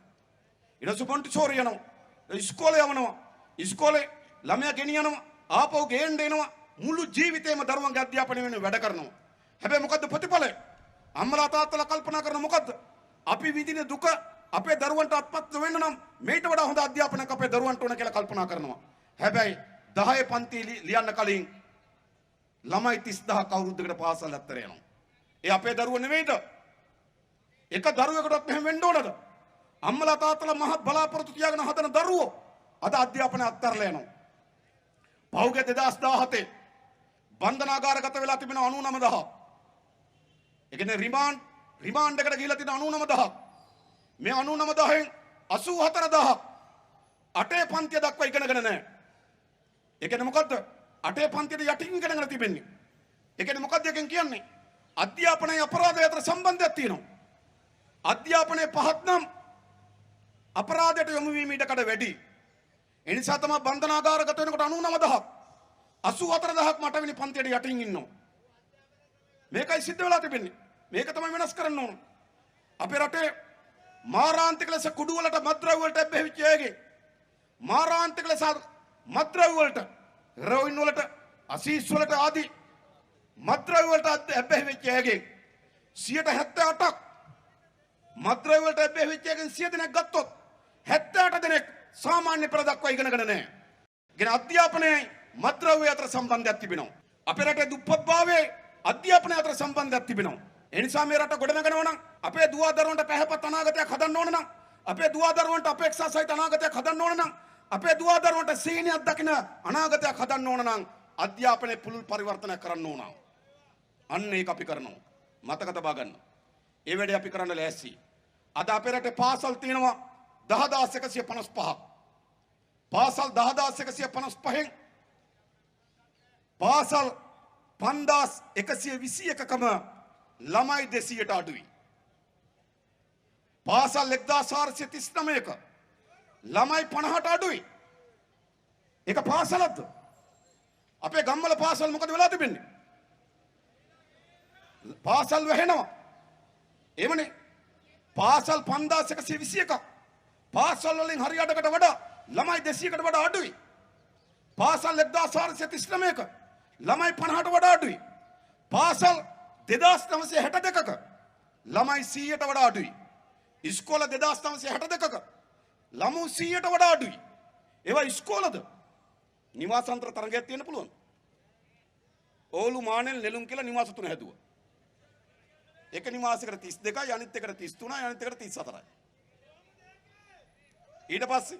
ඊට පස්සේ මොන්ටිසෝරි යනවා. ඉස්කෝලේ යවනවා. ඉස්කෝලේ ළමයා ගෙනියනවා. ආපහු ගේන්න එනවා. මුළු ජීවිතේම දරුවන්ගේ අධ්‍යාපනය වෙන වැඩ කරනවා. හැබැයි මොකද්ද ප්‍රතිඵලය? අම්මලා තාත්තලා කල්පනා කරන මොකද්ද? අපි විඳින දුක අපේ දරුවන්ට අත්පත් වෙන්න නම් මේට වඩා හොඳ අධ්‍යාපනයක් අපේ දරුවන්ට ඕන කියලා කල්පනා කරනවා. හැබැයි 10 පන්ති ලියන්න කලින් ළමයි 30,000ක් අවුරුද්දකට පාසල් අත්තර යනවා. ඒ අපේ දරුවෝ නෙවෙයිද? එක දරුවෙකුටත් මෙහෙම වෙන්න ඕනද? අම්මලා තාත්තලා මහත් බලාපොරොත්තු තියාගෙන හදන දරුවෝ අද අධ්‍යාපනය අත්හැරලා යනවා. පහුගිය 2017 බන්ධනාගාරගත වෙලා තිබෙන 99,000. ඒ කියන්නේ රිමාන්ඩ් එකට ගිහිලා තියෙන 99,000. මේ 99,000න් 84,000ක් 8 පන්තිය දක්වා ඉගෙනගෙන නැහැ. ඒ කියන්නේ මොකද්ද? 8 පන්තියට යටින් ඉගෙනගෙන තිබෙන්නේ. ඒ කියන්නේ මොකද්ද එකෙන් කියන්නේ? අධ්‍යාපනයේ අපරාධය අතර සම්බන්ධයක් තියෙනවා. අධ්‍යාපනයේ පහත් නම් අපරාධයට යොමු වීම ඉඩකඩ වැඩි. ඒ නිසා තමයි බන්ධනාගාරගත වෙනකොට 99,000ක් 84,000ක් මටවෙනි පන්තියට යටින් ඉන්නවා. මේකයි සිද්ධ වෙලා තිබෙන්නේ. මේක තමයි වෙනස් කරන්න ඕන. අපේ රටේ මාරාන්තික ලෙස කුඩු වලට මත්ද්‍රව්‍ය වලට බැහැවිච්ච අයගේ මාරාන්තික ලෙස මත්ද්‍රව්‍ය වලට රෝයින් වලට අසීස් වලට ආදී මත්ද්‍රව්‍ය වලට බැහැවිච්ච අයගේ 78ක් මත්ද්‍රව්‍ය වලට බැහැවිච්ච අයගෙන් 100 දෙනෙක් ගත්තොත් 78 දෙනෙක් සාමාන්‍ය පෙළ දක්වා ඉගෙනගෙන නැහැ. ඉගෙන අධ්‍යාපනයයි මත්ද්‍රව්‍ය අතර සම්බන්ධයක් තිබෙනවා. අපේ රටේ දුප්පත්භාවයේ අධ්‍යාපනය අතර සම්බන්ධයක් තිබෙනවා. ඒ නිසා මේ රට ගොඩනගනවා නම් අපේ දුව දරුවන්ට පැහැපත් අනාගතයක් හදන්න ඕන නම් අපේ දුව දරුවන්ට අපේක්ෂා සහිත අනාගතයක් හදන්න ඕන නම් අපේ දුව දරුවන්ට සීනියක් දකින අනාගතයක් හදන්න ඕන නම් අධ්‍යාපනයේ පුළුල් පරිවර්තනයක් කරන්න ඕන. අන්න ඒක අපි කරනවා. මතක තබා ගන්න. ඒ වැඩේ අපි කරන්න ලෑස්ති. අද අපේ රටේ පාසල් තියෙනවා 10,155ක්. පාසල් 10,155න් පාසල් 5,121කම ළමයි 200ට අඩුයි. පාසල් 1,439ක ළමයි 50ට අඩුයි. ඒක පාසලක්ද? අපේ ගම්වල පාසල් මොකද වෙලා තිබෙන්නේ? පාසල් වැහෙනවා. එමනේ පාසල් 5,121ක පාසල් වලින් හරියටකට වඩා ළමයි 200කට වඩා අඩුයි. පාසල් 1,439ක ළමයි 50ට වඩා අඩුයි. පාසල් 2,962ක ළමයි 100ට වඩා අඩුයි. ඉස්කෝල 2,962ක ළමු 100ට වඩා අඩුයි. ඒවා ඉස්කෝලද? නිවාසාන්තර තරගයක් තියෙන්න පුළුවන්. ඕලු මානෙල් නෙළුම් කියලා නිවාස තුන හැදුවා. එක නිවාසයකට 32යි අනිත් එකට 33යි අනිත් එකට 34යි. ඊට පස්සේ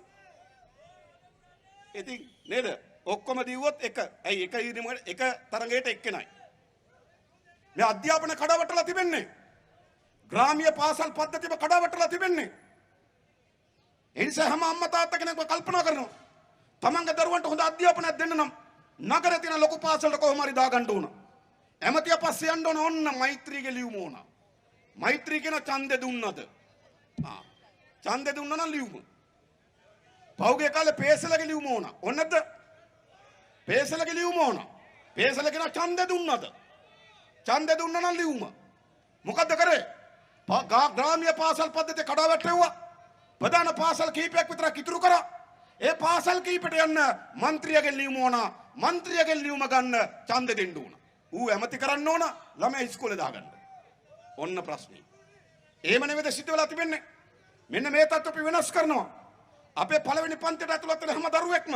ඉතින් නේද ඔක්කොම දීවොත් එක. ඇයි එක තරගයට එක්කෙනයි. මේ අධ්‍යාපන කඩවටලා තිබෙන්නේ. ග්‍රාමීය පාසල් පද්ධතිය කඩවටලා තිබෙන්නේ. ඒ නිසා හැම අම්මා තාත්තා කෙනෙක්ම කල්පනා කරනවා. තමන්ගේ දරුවන්ට හොඳ අධ්‍යාපනයක් දෙන්න නම් නගරේ තියෙන ලොකු පාසලට කොහොම හරි දාගන්න ඕන. ඇමතිය පස්සේ යන්න ඕන ඔන්න මෛත්‍රීගේ ලියුම ඕන. මෛත්‍රී කියන ඡන්දෙ දුන්නද? ඡන්දෙ දුන්නා නම් ලියුම. පහුගිය කාලේ පේසලගේ ලියුම ඕන. ඕනද? පේසලගේ ලියුම ඕන. පේසල කියන ඡන්දෙ දුන්නද? ඡන්දෙ දුන්නා නම් ලියුම. මොකද්ද කරේ? ග්‍රාමීය පාසල් පද්ධතිය කඩාවැටෙව්වා. ප්‍රධාන පාසල් කීපයක් විතරක් ඉතුරු කරා. ඒ පාසල් කීපෙට යන්න മന്ത്രിයගේ ලියුම ඕන. മന്ത്രിයගේ ලියුම ගන්න ඡන්දෙ දෙන්න ඕන. ඌ ඇමති කරන්න ඕන ළමයි ඉස්කෝලේ දාගන්න. ඔන්න ප්‍රශ්නේ. එහෙම නෙවෙයිද සිද්ධ වෙලා තිබෙන්නේ? මෙන්න මේ තත්ත්ව අපි වෙනස් කරනවා. අපේ පළවෙනි පන්තියට ඇතුළත් වෙන හැම දරුවෙක්ම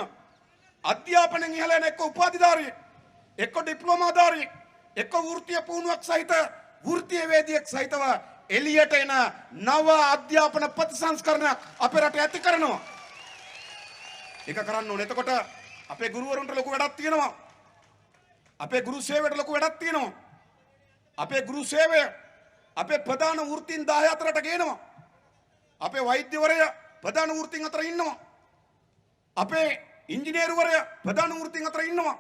අධ්‍යාපනයෙන් ඉහළ යන එක්ක උපාධිධාරියෙක්, එක්ක ඩිප්ලෝමාධාරියෙක්, එක්ක වෘත්තීය පුහුණුවක් සහිත වෘත්තීය වේදිකයෙක් සහිතව එළියට එන නව අධ්‍යාපන ප්‍රතිසංස්කරණයක් අපේ රටේ ඇති කරනවා. ඒක කරන්න ඕනේ. එතකොට අපේ ගුරුවරුන්ට ලොකු වැඩක් තියෙනවා. අපේ ගුරු සේවයට ලොකු වැඩක් තියෙනවා. අපේ ගුරු සේවය අපේ ප්‍රධාන වෘත්තීන් 14ට ගේනවා. අපේ වෛද්‍යවරයා ප්‍රධාන වෘත්තීන් අතර ඉන්නවා. අපේ ඉංජිනේරුවරයා ප්‍රධාන වෘත්තීන් අතර ඉන්නවා.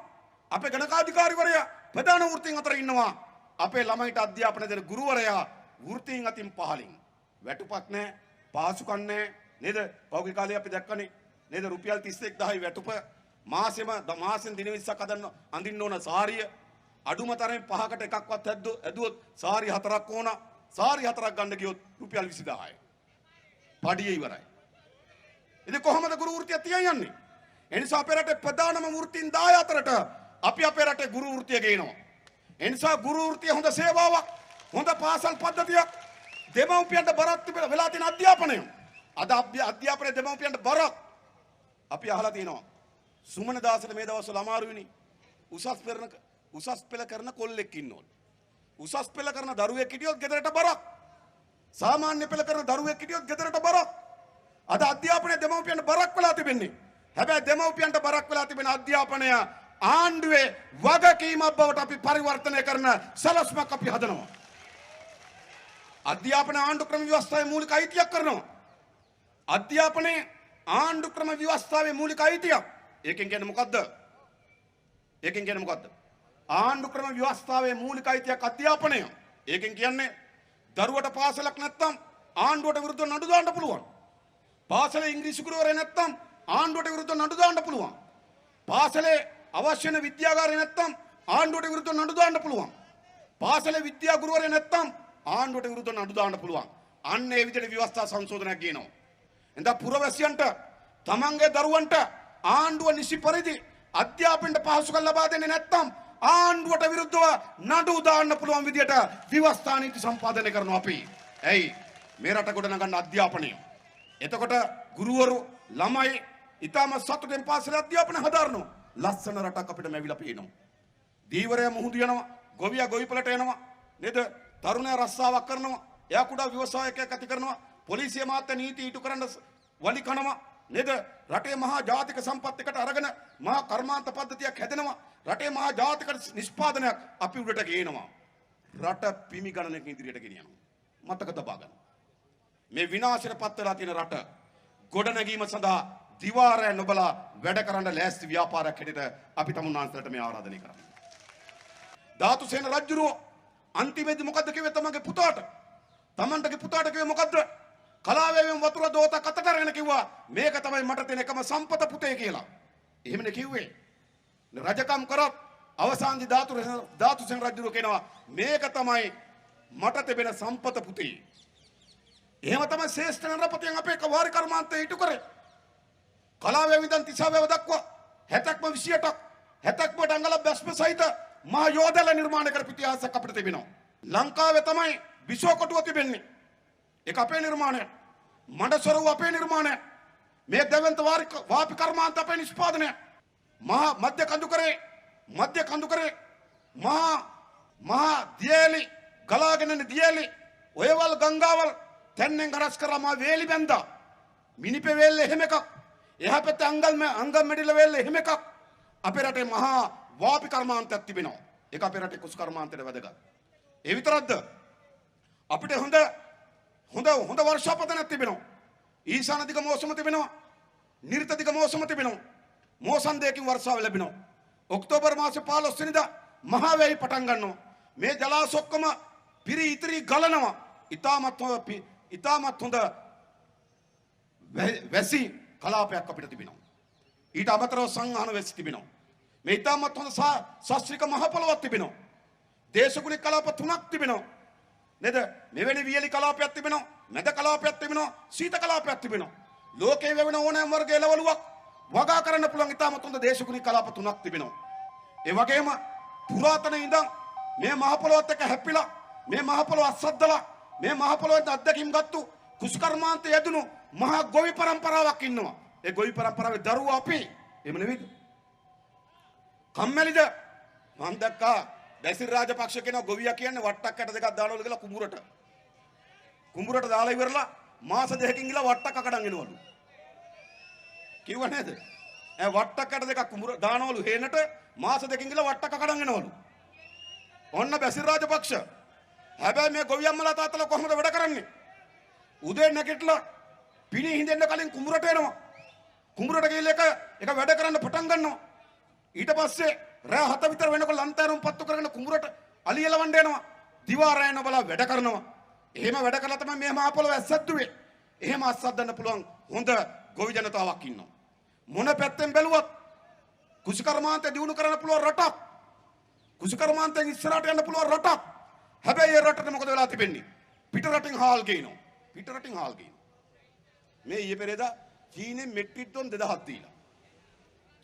අපේ ගණකාධිකාරිවරයා ප්‍රධාන වෘත්තීන් අතර ඉන්නවා. අපේ ළමයිට අධ්‍යාපන දෙන ගුරුවරයා වෘත්තීන් අතින් පහලින්. වැටුපක් නැහැ, පාසුකම් නැහැ නේද? පෞද්ගලික කාලේ අපි දැක්කනේ නේද? රුපියල් 31000 වැටුප මාසෙන් දින 20ක් අඳින්න ඕන සාරිය අඩුම තරමින් 5කට එකක්වත් ඇදුවොත් සාරි 4ක් ඕන. සාරි 4ක් ගන්න ගියොත් රුපියල් 20000යි. පඩිය ඉවරයි. ඉතින් කොහොමද ගුරු වෘත්තිය තියන්නේ? එනිසා අපේ රටේ ප්‍රධානම වෘත්තීන් 14ට අපි අපේ රටේ ගුරු වෘත්තිය ගේනවා. එනිසා ගුරු වෘත්තිය හොඳ සේවාවක්, හොඳ පාසල් පද්ධතියක්, දෙමව්පියන්ට බරක් වෙලා තියෙන අධ්‍යාපනය. අද අධ්‍යාපනයේ දෙමව්පියන්ට බරක් අපි අහලා තියෙනවා. සුමන දාසට මේ දවස්වල අමාරුයිනේ. උසස් පෙළ කරන කොල්ලෙක් ඉන්නවලු. උසස් පෙළ කරන දරුවෙක් හිටියොත් ගෙදරට බරක්. සාමාන්‍ය පෙළ කරන දරුවෙක් හිටියොත් ගෙදරට බරක්. අද අධ්‍යාපනයේ දෙමව්පියන්ට බරක් වෙලා තිබෙන්නේ. හැබැයි දෙමව්පියන්ට බරක් වෙලා තිබෙන අධ්‍යාපනය ආණ්ඩුවේ වගකීමක් බවට අපි පරිවර්තනය කරන සලස්මක් අපි හදනවා. අධ්‍යාපන ආණ්ඩු ක්‍රම ව්‍යවස්ථාවේ මූලික අයිතියක් කරනවා. අධ්‍යාපනයේ ආණ්ඩු ක්‍රම ව්‍යවස්ථාවේ මූලික අයිතියක්. ඒකෙන් කියන්නේ මොකද්ද? ආණ්ඩු ක්‍රම ව්‍යවස්ථාවේ මූලික අයිතියක් අධ්‍යාපනය. ඒකෙන් කියන්නේ දරුවට පාසලක් නැත්තම් ආණ්ඩුවට විරුද්ධව නඩු දාන්න පුළුවන්. පාසලේ ඉංග්‍රීසි ගුරුවරයෙක් නැත්තම් ආණ්ඩුවට විරුද්ධව නඩු දාන්න පුළුවන්. පාසලේ අවශ්‍ය වෙන විද්‍යාගාරය නැත්තම් ආණ්ඩුවට විරුද්ධව නඩු දාන්න පුළුවන්. පාසලේ විද්‍යා ගුරුවරයෙක් නැත්තම් ආණ්ඩුවට විරුද්ධව නඩු දාන්න පුළුවන්. අන්න ඒ විදිහට ව්‍යවස්ථා සංශෝධනයක් කියනවා. එඳා පුරවැසියන්ට තමන්ගේ දරුවන්ට ආණ්ඩුව නිසි පරිදි අධ්‍යාපනයට පහසුකම් ලබා දෙන්නේ නැත්තම් ආණ්ඩුවට විරුද්ධව නඩු දාන්න පුළුවන් විදිහට ව්‍යවස්ථා නීති සම්පාදනය කරනවා අපි. ඇයි මේ රට ගොඩනගන්න අධ්‍යාපනය. එතකොට ගුරුවරු ළමයි ඊටම සතුටෙන් පාසලේ අධ්‍යාපනය හදාරනවා. ලස්සන රටක් අපිට ලැබිලා පේනවා. දීවරය මුහුදු යනවා, ගොවියා ගොවිපලට එනවා නේද? තරුණයා රස්සාවක් කරනවා, එයා කුඩා ව්‍යවසායකයෙක් ඇති කරනවා, පොලිසිය මාත්‍ය නීති ඊටු කරන්න වලි කනවා නේද? රටේ මහා ජාතික සම්පත් එකට අරගෙන මහා කර්මාන්ත පද්ධතියක් හැදෙනවා. රටේ මහා ජාතික නිෂ්පාදනයක් අපි උඩට ගේනවා. රට පිමි ගණනක ඉදිරියට ගෙනියනවා. මතක තබා ගන්න. මේ විනාශයට පත් වෙලා තියෙන රට ගොඩනැගීම සඳහා දිවාරය නොබලා වැඩ කරන්න ලෑස්ති ව්‍යාපාරයක් හැටියට අපි තමුන්නාන්සලට මේ ආරාධනය කරන්නේ. ධාතුසේන රජුරෝ අන්තිමේදී මොකද්ද කිව්වේ තමන්ගේ පුතාට? තමන්ටගේ පුතාට කිව්වේ මොකද්ද? කලාවේවෙන් වතුර දෝතක් අතට අරගෙන කිව්වා මේක තමයි මට තියෙන එකම සම්පත පුතේ කියලා. එහෙමනේ කිව්වේ. රජකම් කරත් අවසානදී ධාතුසේන රජුරෝ කියනවා මේක තමයි මට තිබෙන සම්පත පුතේ. එහෙම තමයි ශ්‍රේෂ්ඨ නරපතියන් අපේ වාරි කර්මාන්තය ඉටු කරේ. කලාවේ විදන් 39 දක්වා 70ක්ම 28ක් 70ක්ම ඩංගල බැස්ම සහිත මහා යෝධල නිර්මාණය කරපු ඉතිහාසයක් අපිට තිබෙනවා. ලංකාවේ තමයි විශ්වකොටුව තිබෙන්නේ. ඒක අපේ නිර්මාණය. මඩසොරව අපේ නිර්මාණය. මේ දෙවන්ත වාපි කර්මාන්ත අපේ නිෂ්පාදනය. මහා මධ්‍ය කඳුකරේ මහා දියලි ගලාගෙන යන දියලි ඔයවල් ගංගාවල් තැන්නෙන් ගරස් කරලා මා වේලි බැන්දා. මිනිපේ වේල්ල එහෙම එකක්. එහා පැත්තේ අංගම් මෙඩිල වේල්ල එහෙම එකක්. අපේ රටේ මහා වාපි කර්මාන්තයක් තිබෙනවා. ඒක අපේ රටේ කුස් කර්මාන්තයට වැදගත්. ඒ විතරක්ද? අපිට හොඳ වර්ෂාපතනක් තිබෙනවා. ඊශාන දිග මෝසම තිබෙනවා. නිර්ත දිග මෝසම තිබෙනවා. මෝසම් දෙකකින් වර්ෂාව ලැබෙනවා. ඔක්තෝබර් මාසේ 15 වෙනිදා මහා වැහි පටන් ගන්නවා. මේ ජලාශ ඔක්කොම පිරි ඉතිරි ගලනවා. ඉතාමත් හොඳ වැසි කලාපයක් අපිට තිබෙනවා. ඊට අමතරව සංහාන වැසි තිබෙනවා. මේ ඉතාමත් හොඳ ශාස්ත්‍රික මහ පොළොවක් තිබෙනවා. දේශගුණික කලාප 3ක් තිබෙනවා. නේද? මෙවැනි වියලි කලාපයක් තිබෙනවා. මැද කලාපයක් තිබෙනවා. සීත කලාපයක් තිබෙනවා. ලෝකයේ වෙන ඕනෑම වර්ග එළවලුවක් වගා කරන්න පුළුවන් ඉතාමත් හොඳ දේශගුණික කලාප 3ක් තිබෙනවා. ඒ වගේම පුරාතන ඉඳන් මේ මහ පොළොවත් එක්ක හැප්පිලා මේ මහ පොළොව අත්සද්දලා මේ මහ පොළොවෙන් අත්දැකීම් ගත්තු කුෂ්කර්මාන්තය යදුණු මහා ගොවි පරම්පරාවක් ඉන්නවා. ඒ ගොවි පරම්පරාවේ දරුවෝ අපි. එහෙම නෙවෙයිද? කම්මැලිද? මම දැක්කා බැසිල් රාජපක්ෂ කියන ගොවියා කියන්නේ වට්ටක් ඇට දෙකක් දානවලු කියලා කුඹුරට දාලා ඉවරලා මාස දෙකකින් ගිහලා වට්ටක් අකඩන් එනවලු. කිව්ව නේද? වට්ටක් ඇට දෙකක් කුඹුර දානවලු හේනට මාස දෙකකින් ගිහලා වට්ටක් අකඩන් එනවලු. ඔන්න බැසිල් රාජපක්ෂ. හැබැයි මේ ගොවියම්මලා තාත්තලා කොහොමද වැඩ කරන්නේ? උදේ නැගිටලා පිණි හින්දෙන්න කලින් කුඹුරට එනවා. කුඹුරට ගිහලා එක වැඩ කරන්න පටන් ගන්නවා. ඊට පස්සේ රෑ 7 විතර වෙනකොට ලන්තෑරුම් පත්තු කරගෙන කුඹුරට අලියලවන්න එනවා. දිවා රෑ නොබලා වැඩ කරනවා. එහෙම වැඩ කළා තමයි මේ මහ පොළොව ඇස්සද්දුවේ. එහෙම අස්සද්දන්න පුළුවන් හොඳ ගොවි ජනතාවක් ඉන්නවා. මොන පැත්තෙන් බැලුවත් කුෂිකර්මාන්තය දිනු කරන්න පුළුවන් රටක්. කුෂිකර්මාන්තයෙන් ඉස්සරහට යන්න පුළුවන් රටක්. හැබැයි ඒ රටට මොකද වෙලා තිබෙන්නේ? පිට රටින් හාල් ගේනවා. මේ ඊයේ පෙරේදා චීනෙන් මෙට්‍රික් ටන් 2000ක් දීලා.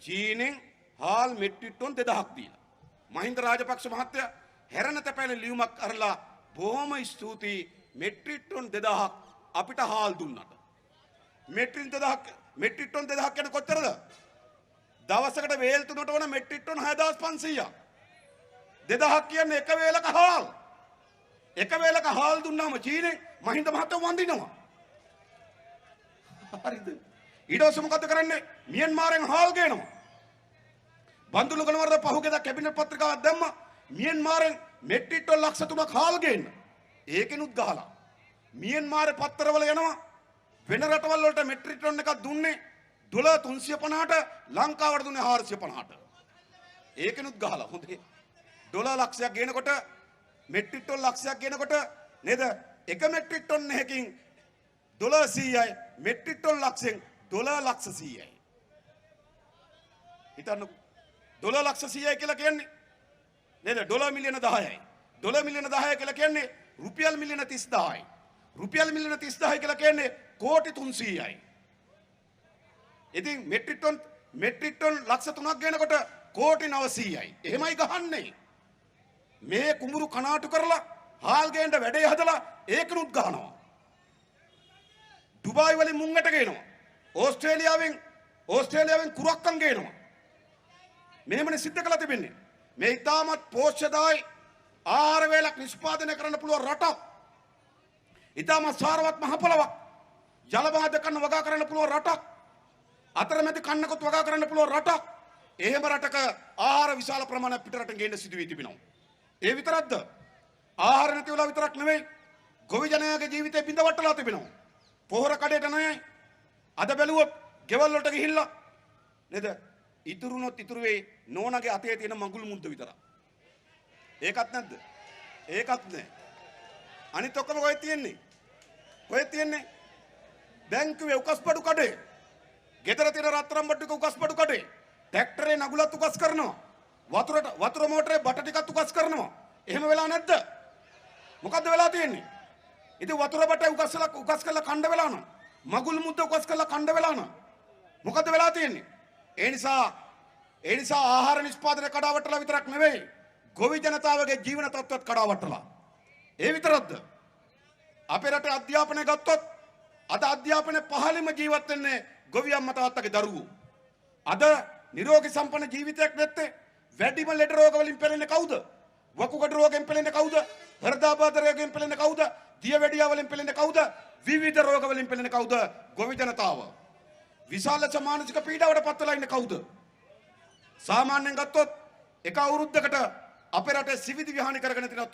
චීනෙන් හාල් මෙට්‍රික් ටන් 2000ක් දීලා. මහින්ද රාජපක්ෂ මහත්තයා හැරෙන තැපැලේ ලියුමක් අරලා බොහොම ස්තුතියි මෙට්‍රික් ටන් 2000ක් අපිට හාල් දුන්නට. මෙට්‍රික් ටන් 2000ක් කියන්නේ කොච්චරද? දවසකට වේල් තුනට වන මෙට්‍රික් ටන් 6500ක්. 2000ක් කියන්නේ එක වේලක හාල්. එක වේලක හාල් දුන්නාම චීනෙන් මහින්ද මහත්තයා වඳිනවා. හරිද? ඊට පස්සේ මොකද කරන්නේ? මියන්මාරෙන් හාල් ගේනවා. බන්දුලු ගණවර්ධන පහුගියදා කැබිනට් පත්‍රිකාවක් දැම්මා. මියන්මාරෙන් මෙට්‍රික් ටන් ලක්ෂ 3ක් හාල් ගේන්න. ඒකෙනුත් ගහලා. මියන්මාරේ පත්තරවල යනවා. වෙන රටවල් වලට මෙට්‍රික් ටන් එකක් දුන්නේ $350ට ලංකාවට දුන්නේ 450ට. ඒකෙනුත් ගහලා හොඳේ. ඩොලර් ලක්ෂයක් ගේනකොට මෙට්‍රික් ටන් ලක්ෂයක් ගේනකොට නේද? එක මෙට්‍රික් ටන් එකකින් $100යි මෙට්‍රික් ටන් ලක්ෂයෙන් $100 ලක්ෂ 100යි. හිතන්නකෝ. $100 ලක්ෂ 100යි කියලා කියන්නේ නේද? ඩොලර් මිලියන 10යි. ඩොලර් මිලියන 10 කියලා කියන්නේ රුපියල් මිලියන 30000යි. රුපියල් මිලියන 30000 කියලා කියන්නේ කෝටි 300යි. ඉතින් මෙට්‍රික් ටන් ලක්ෂ 3ක් ගේනකොට කෝටි 900යි. එහෙමයි ගහන්නේ. මේ කුඹුරු කනාටු කරලා හාල් ගේන්න වැඩේ හදලා ඒකනුත් ගහනවා. ඩුබායි වලින් මුංගට ගේනවා. ඕස්ට්‍රේලියාවෙන් කුරක්කන් ගේනවා. මෙහෙමනේ සිද්ධ කළා තිබෙන්නේ. මේ ඉතාමත් පෝෂ්‍යදායි ආහාර වේලක් නිෂ්පාදනය කරන්න පුළුවන් රටක්. ඉතාමත් සාරවත් මහ පොළවක්. ජල බාධකන්න වගා කරන්න පුළුවන් රටක්. අතරමැදි කන්නකොත් වගා කරන්න පුළුවන් රටක්. එහෙම රටක ආහාර විශාල ප්‍රමාණයක් පිටරටින් ගේන්න සිදු වී තිබෙනවා. ඒ විතරක්ද? ආහාර නැති වෙලා විතරක් නෙවෙයි ගොවි ජනයාගේ ජීවිතේ බිඳ වටලා තිබෙනවා. පොහොර කඩේට නැහැ. අද බැලුවොත් ගෙවල් වලට ගිහිල්ලා නේද? ඉතුරුනොත් ඉතුරු වෙයි නෝනාගේ අතේ තියෙන මඟුල් මුද්ද විතරක්. ඒකත් නැද්ද? ඒකත් නැහැ. අනිත් ඔක්කොම කොහෙද තියෙන්නේ? බැංකුවේ උකස්පඩු කඩේ. ගෙදර තියෙන රත්තරන් බඩු ටික උකස්පඩු කඩේ. ට්‍රැක්ටරේ නගුලත් උකස් කරනවා. වතුර මෝටරේ බට ටිකත් උකස් කරනවා. එහෙම වෙලා නැද්ද? මොකද්ද වෙලා තියෙන්නේ? ඉතින් වතුර බට උකස් කරලා කණ්ඩ වෙලා නම් මගුල් මුද්ද උකස් කරලා කණ්ඩ වෙලා නම් මොකද්ද වෙලා තියෙන්නේ? ඒ නිසා ආහාර නිෂ්පාදනය කඩාවටලා විතරක් නෙවෙයි ගොවි ජනතාවගේ ජීවන තත්ත්වයක් කඩාවටලා. ඒ විතරක්ද? අපේ රටේ අධ්‍යාපනය ගත්තොත් අද අධ්‍යාපනයේ පහළින්ම ජීවත් වෙන්නේ ගොවි අම්මා තාත්තගේ දරුවෝ. අද නිරෝගී සම්පන්න ජීවිතයක් නැත්තේ වැඩිම ලෙඩ රෝග වලින් පෙළෙන්නේ කවුද? වකුගඩු රෝගයෙන් පෙළෙන්නේ කවුද? හෘදයාබාධ රෝගයෙන් පෙළෙන්නේ කවුද? දියවැඩියා වලින් පෙළෙන්නේ කවුද? විවිධ රෝග වලින් පෙළෙන්නේ කවුද? ගොවි ජනතාව. විශාල මානසික පීඩාවට පත් වෙලා ඉන්නේ කවුද? සාමාන්‍යයෙන් ගත්තොත් එක අවුරුද්දකට අපේ රටේ සිවිදි විහානි කරගෙන තියෙන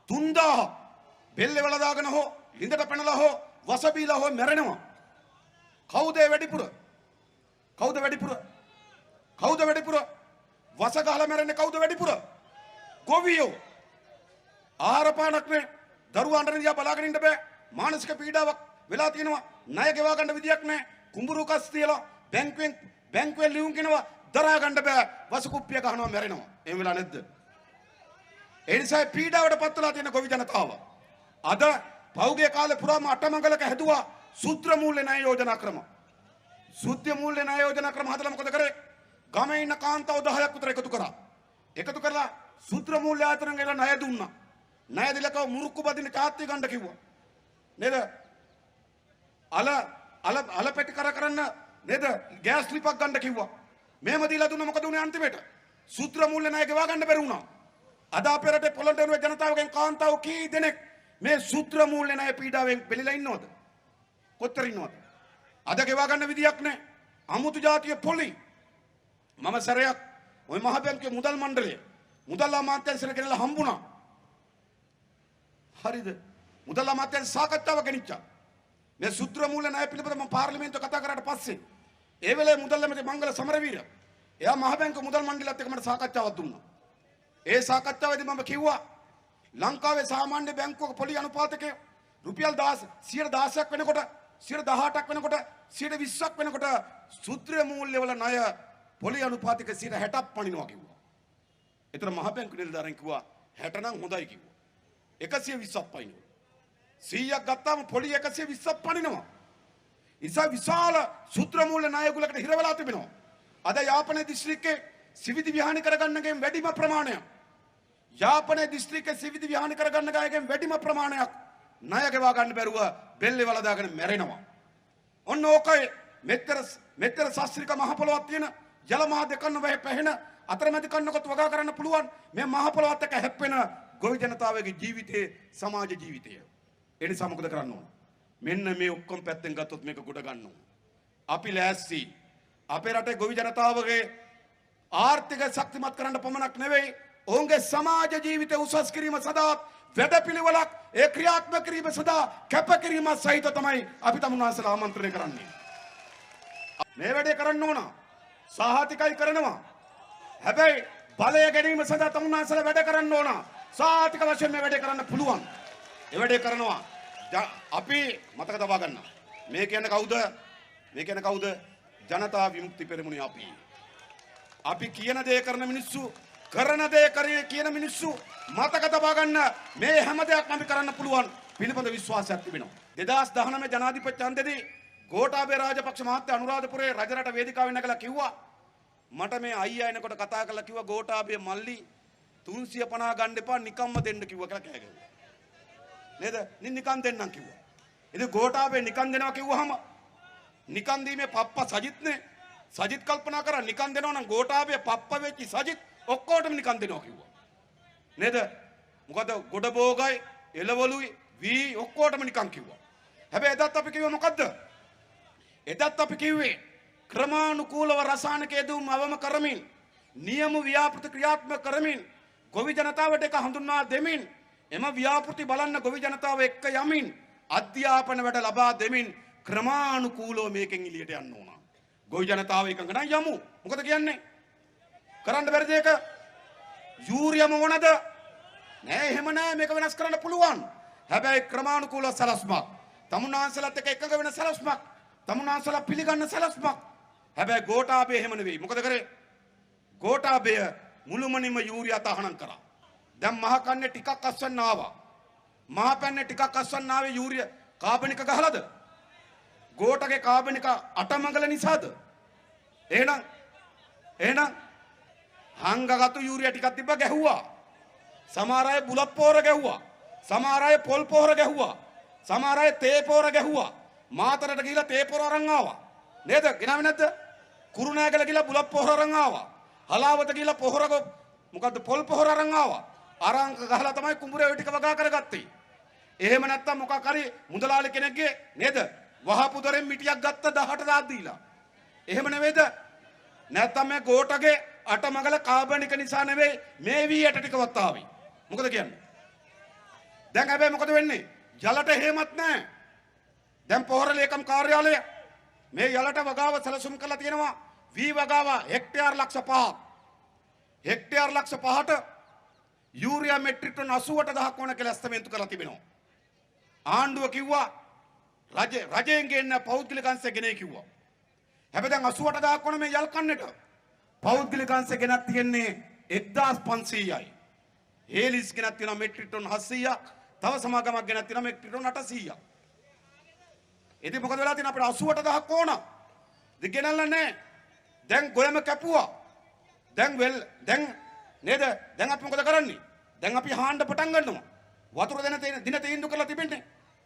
3000 බෙල්ලේ වල දාගෙන හෝ ලිඳට පැනලා හෝ වස බීලා හෝ මැරෙනවා. කවුද වැඩිපුර? වස ගහලා මැරෙන්නේ කවුද වැඩිපුර? ගොවියෝ. ආහාර පානක් නේ. දරුවන්ට දිහා බලාගෙන ඉන්න බෑ. මානසික පීඩාවක් වෙලා තියෙනවා. ණය ගෙවා ගන්න විදියක් නැහැ. කුඹුරු කස් තියලා බැංකුවෙන් ලියුම් කිනවා දරා ගන්න බෑ. වස කුප්පිය ගහනවා මැරෙනවා. එහෙම වෙලා නැද්ද? ඒ නිසා පීඩාවට පත් වෙලා තියෙන ගොවි ජනතාව. අද පෞගේ කාලේ පුරාම අටමංගලක හැදුවා සූත්‍ර මූල්‍ය ණය යෝජනා ක්‍රම. හදලා මොකද කරේ? ගමේ ඉන්න කාන්තාව 10ක් විතර එකතු කරලා සූත්‍ර මූල්‍ය ආයතන ගේලා ණය දුන්නා. ණය දීලා කව මුරුක්කු බදින්න තාත්ති ගන්න කිව්වා. නේද? අල පෙටි කරන්න නේද? ගෑස් ලිපක් ගන්න කිව්වා. මෙහෙම දීලා දුන්න මොකද උනේ අන්තිමට? සූත්‍ර මූල්‍ය ණය ගෙවා ගන්න බැරි වුණා. අද අපේ රටේ පොළොන්නරුවේ ජනතාවගෙන් කාන්තාව කී දෙනෙක් මේ සූත්‍ර මූල්‍ය ණය පීඩාවෙන් බෙලිලා ඉන්නවද? කොච්චර ඉන්නවද? අද ගෙවා ගන්න විදියක් නැහැ. අමුතු ජාතිය පොලි. මම සැරයක් ওই මහ බැංකුවේ මුදල් මණ්ඩලය මුදල් අමාත්‍යාංශයට ගෙනලා හම්බුණා. හරිද? මුදල් අමාත්‍යාංශ සාකච්ඡාව ගෙනිච්චා. මේ සූත්‍ර මූල්‍ය ණය පිළිබඳව මම පාර්ලිමේන්තුව කතා කරාට පස්සේ ඒ වෙලේ මුදල් ඇමති මංගල සමරවීර එයා මහ බැංකුව මුදල් මණ්ඩලයත් එක්ක මට සාකච්ඡාවක් දුන්නා. ඒ සාකච්ඡාවේදී මම කිව්වා ලංකාවේ සාමාන්‍ය බැංකුවක පොලි අනුපාතකය රුපියල් 116ක් වෙනකොට 18ක් වෙනකොට 20ක් වෙනකොට සූත්‍ර මූල්‍ය වල ණය පොලි අනුපාතික 60ක් පනිනවා කිව්වා. ඒතර මහ බැංකුව නිලධාරීන් කිව්වා 60 නම් හොඳයි කිව්වා. 120ක් පනිනවා. 100ක් ගත්තාම පොලි 120ක් පනිනවා. ඉතින් විශාල සූත්‍ර මූල්‍ය ණයගුලකට හිර වෙලා තිබෙනවා. අද යාපනයේ දිස්ත්‍රික්කයේ සිවිදි විහානි කරගන්නගෙන් වැඩිම ප්‍රමාණයක් යාපනයේ දිස්ත්‍රික්කයේ සිවිදි විහානි කරගන්න ගායකෙන් වැඩිම ප්‍රමාණයක් ණය ගෙවා ගන්න බැරුව බෙල්ලේ වලදාගෙන මැරෙනවා. ඔන්න ඕකයි මෙතර ශාස්ත්‍රික මහ පොළොවක් තියෙන ජල මහ දෙකන්න වෙ පැහෙන අතරමැදි කන්නකොත් වගා කරන්න පුළුවන් මේ මහ පොළොවත් එක්ක හැප්පෙන ගොවි ජනතාවගේ ජීවිතයේ සමාජ ජීවිතය. ඒ නිසා මොකද කරන්න ඕන? මෙන්න මේ ඔක්කොම පැත්තෙන් ගත්තොත් මේක ගොඩ ගන්න ඕන. අපි ලෑස්ති අපේ රටේ ගොවි ජනතාවගේ ආර්ථික ශක්තිමත් කරන්න පමණක් නෙවෙයි ඔවුන්ගේ සමාජ ජීවිතය උසස් කිරීම සඳහා වැඩපිළිවෙලක් ඒ ක්‍රියාත්මක කිරීම සඳහා කැපකිරීම සහිත තමයි අපි තමුන්වහන්සේලා ආමන්ත්‍රණය කරන්නේ. මේ වැඩේ කරන්න ඕන. සාහතිකයි කරනවා. හැබැයි බලය ගැනීම සඳහා තමුන්වහන්සේලා වැඩ කරන්න ඕන. සාහතික වශයෙන් මේ වැඩේ කරන්න පුළුවන්. ඒ වැඩේ කරනවා. අපි මතක තබා ගන්න. මේ කියන්නේ කවුද? මේ කියන්නේ කවුද? ජනතා විමුක්ති පෙරමුණේ අපි. අපි කියන දේ කරන මිනිස්සු කරන දේ කියන මිනිස්සු මතක තබා ගන්න මේ හැම දෙයක්ම අපි කරන්න පුළුවන් පිළිබඳ විශ්වාසයක් තිබෙනවා. 2019 ජනාධිපති ඡන්දෙදී ගෝඨාභය රාජපක්ෂ මහත්තයා අනුරාධපුරයේ රජරට වේදිකාවෙන් නැගලා කිව්වා මට මේ අයියා එනකොට කතා කරලා කිව්වා ගෝඨාභය මල්ලි 350 ගන්න එපා නිකම්ම දෙන්න කිව්වා කියලා කෑ ගැහුවා. නේද? නිකන් දෙන්නම් කිව්වා. ඉතින් ගෝඨාභය නිකන් දෙනවා කිව්වහම නිකන් දීමේ පප්පා සජිත්නේ සජිත් කල්පනා කරා නිකන් දෙනවා නම් ගෝඨාභය පප්පා වෙච්චි සජිත් ඔක්කොටම නිකන් දෙනවා කිව්වා. නේද? මොකද ගොඩ බෝගයි එළවලුයි වී ඔක්කොටම නිකන් කිව්වා. හැබැයි එදත් අපි කිව්වේ මොකද්ද? එදත් අපි කිව්වේ ක්‍රමානුකූලව රසායනික යෙදුම් අවම කරමින් නියම ව්‍යාපෘති ක්‍රියාත්මක කරමින් ගොවි ජනතාවට එක හඳුන්වා දෙමින් එම ව්‍යාපෘති බලන්න ගොවි ජනතාව එක්ක යමින් අධ්‍යාපන වැඩ ලබා දෙමින් ක්‍රමානුකූලව මේකෙන් එළියට යන්න ඕන. ගොවි ජනතාව එකඟ නම් යමු. මොකද කියන්නේ? කරන්න බැරිද ඒක? යූරියම ඕනද? නෑ එහෙම නෑ මේක වෙනස් කරන්න පුළුවන්. හැබැයි ක්‍රමානුකූල සලස්මක්. තමුන්වහන්සේලාත් එක්ක එකඟ වෙන සලස්මක්. තමුන්වහන්සේලා පිළිගන්න සලස්මක්. හැබැයි ගෝඨාභය එහෙම නෙවෙයි. මොකද කරේ? ගෝඨාභය මුළුමනින්ම යූරියා තහනම් කරා. දැන් මහ කන්නේ ටිකක් අස්වන්න ආවා. මහ පැන්නේ ටිකක් අස්වන්න ආවේ යූරියා කාබනික ගහලාද? ගෝඨගේ කාබනික අටමඟල නිසාද? එහෙනම් හංගගත්තු යූරියා ටිකක් තිබ්බ ගැහුවා. සමහර අය බුලත් පොහොර ගැහුවා. සමහර අය පොල් පොහොර ගැහුවා. සමහර අය තේ පොහොර ගැහුවා. මාතරට ගිහිලා තේ පොහොර අරන් ආවා. නේද? ගෙනාවේ නැද්ද? කුරුණෑගල ගිහිලා බුලත් පොහොර අරන් ආවා. හලාවත ගිහිලා පොහොර මොකද්ද පොල් පොහොර අරන් ආවා. අරන් ගහලා තමයි කුඹුරේ ඔය ටික වගා කරගත්තේ. එහෙම නැත්තම් මොකක් හරි මුදලාලි කෙනෙක්ගේ නේද? වහපු දොරෙන් මිටියක් ගත්ත 18 දාත් දීලා. එහෙම නෙවෙයිද? නැත්තම් මේ ගෝඨගේ අටමඟල කාබනික නිසා නෙවෙයි මේ වී ඇට ටිකවත් ආවේ. මොකද කියන්නේ? දැන් හැබැයි මොකද වෙන්නේ? යලට හේමත් නැහැ. දැන් පොහොර ලේකම් කාර්යාලය මේ යලට වගාව සැලසුම් කරලා තියෙනවා වී වගාව හෙක්ටයාර් ලක්ෂ 5ක්. හෙක්ටයාර් ලක්ෂ 5ට යූරියා මෙට්‍රික් ටන් 88000ක් ඕන කියලා ස්ථාපිත කරලා තිබෙනවා. ආණ්ඩුව කිව්වා රජයෙන් ගෙන්න පෞද්ගලික අංශය ගෙනේ කිව්වා. හැබැයි දැන් 88000ක් ඕන මේ යල් කන්නට. පෞද්ගලික අංශය ගෙනත් තියෙන්නේ 1500යි. හේලිස් ගෙනත් තියෙනවා මෙට්‍රික් ටන් 700ක්. තව සමාගමක් ගෙනත් තියෙනවා මෙට්‍රික් ටන් 800ක්. ඉතින් මොකද වෙලා තියෙන්නේ අපිට 88000ක් ඕන. දිගෙනල්ලා නැහැ. දැන් ගොයම කැපුවා. දැන් නේද? දැන් අපි මොකද කරන්නේ? දැන් අපි හාන්න පටන් ගන්නවා. වතුර දින තීන්දුව කරලා තිබෙන්නේ.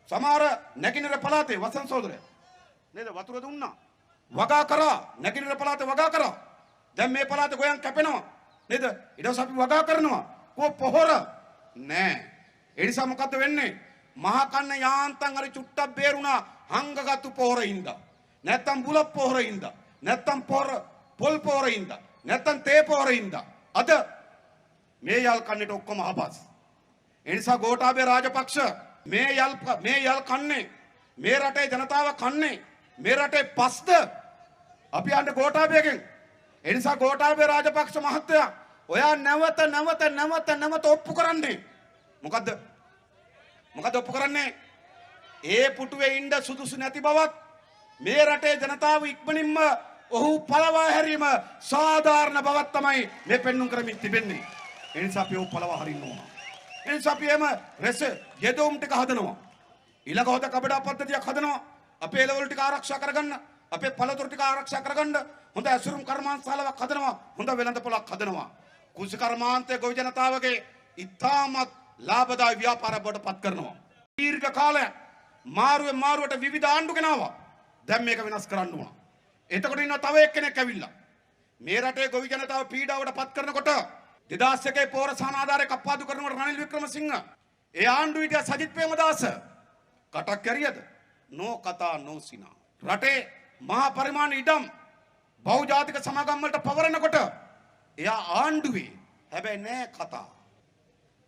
සමහර නැගිනර පළාතේ වසන් සහෝදරය නේද වතුර දුන්නා. වගා කරා නැගිනර පළාතේ වගා කරා. දැන් මේ පළාතේ ගොයන් කැපෙනවා නේද? ඊට පස්සේ අපි වගා කරනවා. කො පොහොර නෑ. ඒ නිසා මොකද්ද වෙන්නේ? මහා කන්න යාන්තම් හරි චුට්ටක් බේරුණා හංගගත්තු පොහොරින්ද. නැත්තම් බුලත් පොහොරින්ද. නැත්තම් පොල් පොහොරින්ද. නැත්තම් තේ පොහොරින්ද. අද මේ යල් කන්නේට ඔක්කොම ආපස්. ඒ නිසා ගෝඨාභය රාජපක්ෂ මේ යල් කන්නේ මේ රටේ ජනතාව කන්නේ මේ රටේ පස්ද අපි යන්නේ ගෝඨාභයගෙන්. ඒ නිසා ගෝඨාභය රාජපක්ෂ මහත්තයා ඔයා නැවත ඔප්පු කරන්නේ මොකද්ද ඔප්පු කරන්නේ? ඒ පුටුවේ ඉන්න සුදුසු නැති බවත් මේ රටේ ජනතාව ඉක්මනින්ම ඔහු පළවා හැරීම සාධාරණ බවක් තමයි මේ පෙන්눔 කරමින් තිබෙන්නේ. ඒ නිසා අපි ඔහු පළවා හරින්න ඕන. ඒ නිසා අපි එම රෙස යෙදවුම් ටික හදනවා. ඊළඟ හොත කබඩා පද්ධතියක් හදනවා. අපේ එළවලු ටික ආරක්ෂා කරගන්න, අපේ පළතුරු ටික ආරක්ෂා කරගන්න හොඳ ඇසුරුම් කර්මාන්තශාලාවක් හදනවා. හොඳ වෙළඳ පොලක් හදනවා. කුසි කර්මාන්තයේ ගොවි ජනතාවගේ ඉතාමත් ලාභදායී ව්‍යාපාරයක් බවට පත් කරනවා. දීර්ඝ කාලයක් මාරුවට විවිධ ආණ්ඩු ගෙනාවා. දැන් මේක වෙනස් කරන්න ඕන. එතකොට ඉන්න තව එක්කෙනෙක් ඇවිල්ලා මේ රටේ ගොවි ජනතාව පීඩාවට පත් කරනකොට 2001 පෝරසාන ආධාරය කප්පාදු කරනකොට රනිල් වික්‍රමසිංහ ඒ ආණ්ඩුව හිටිය සජිත් ප්‍රේමදාස කටක් කැරියද? නෝ කතා නෝ සිනා. රටේ මහා පරිමාණ ඉඩම් බහුජාතික සමාගම් වලට පවරනකොට එයා ආණ්ඩුවේ හැබැයි නෑ කතා.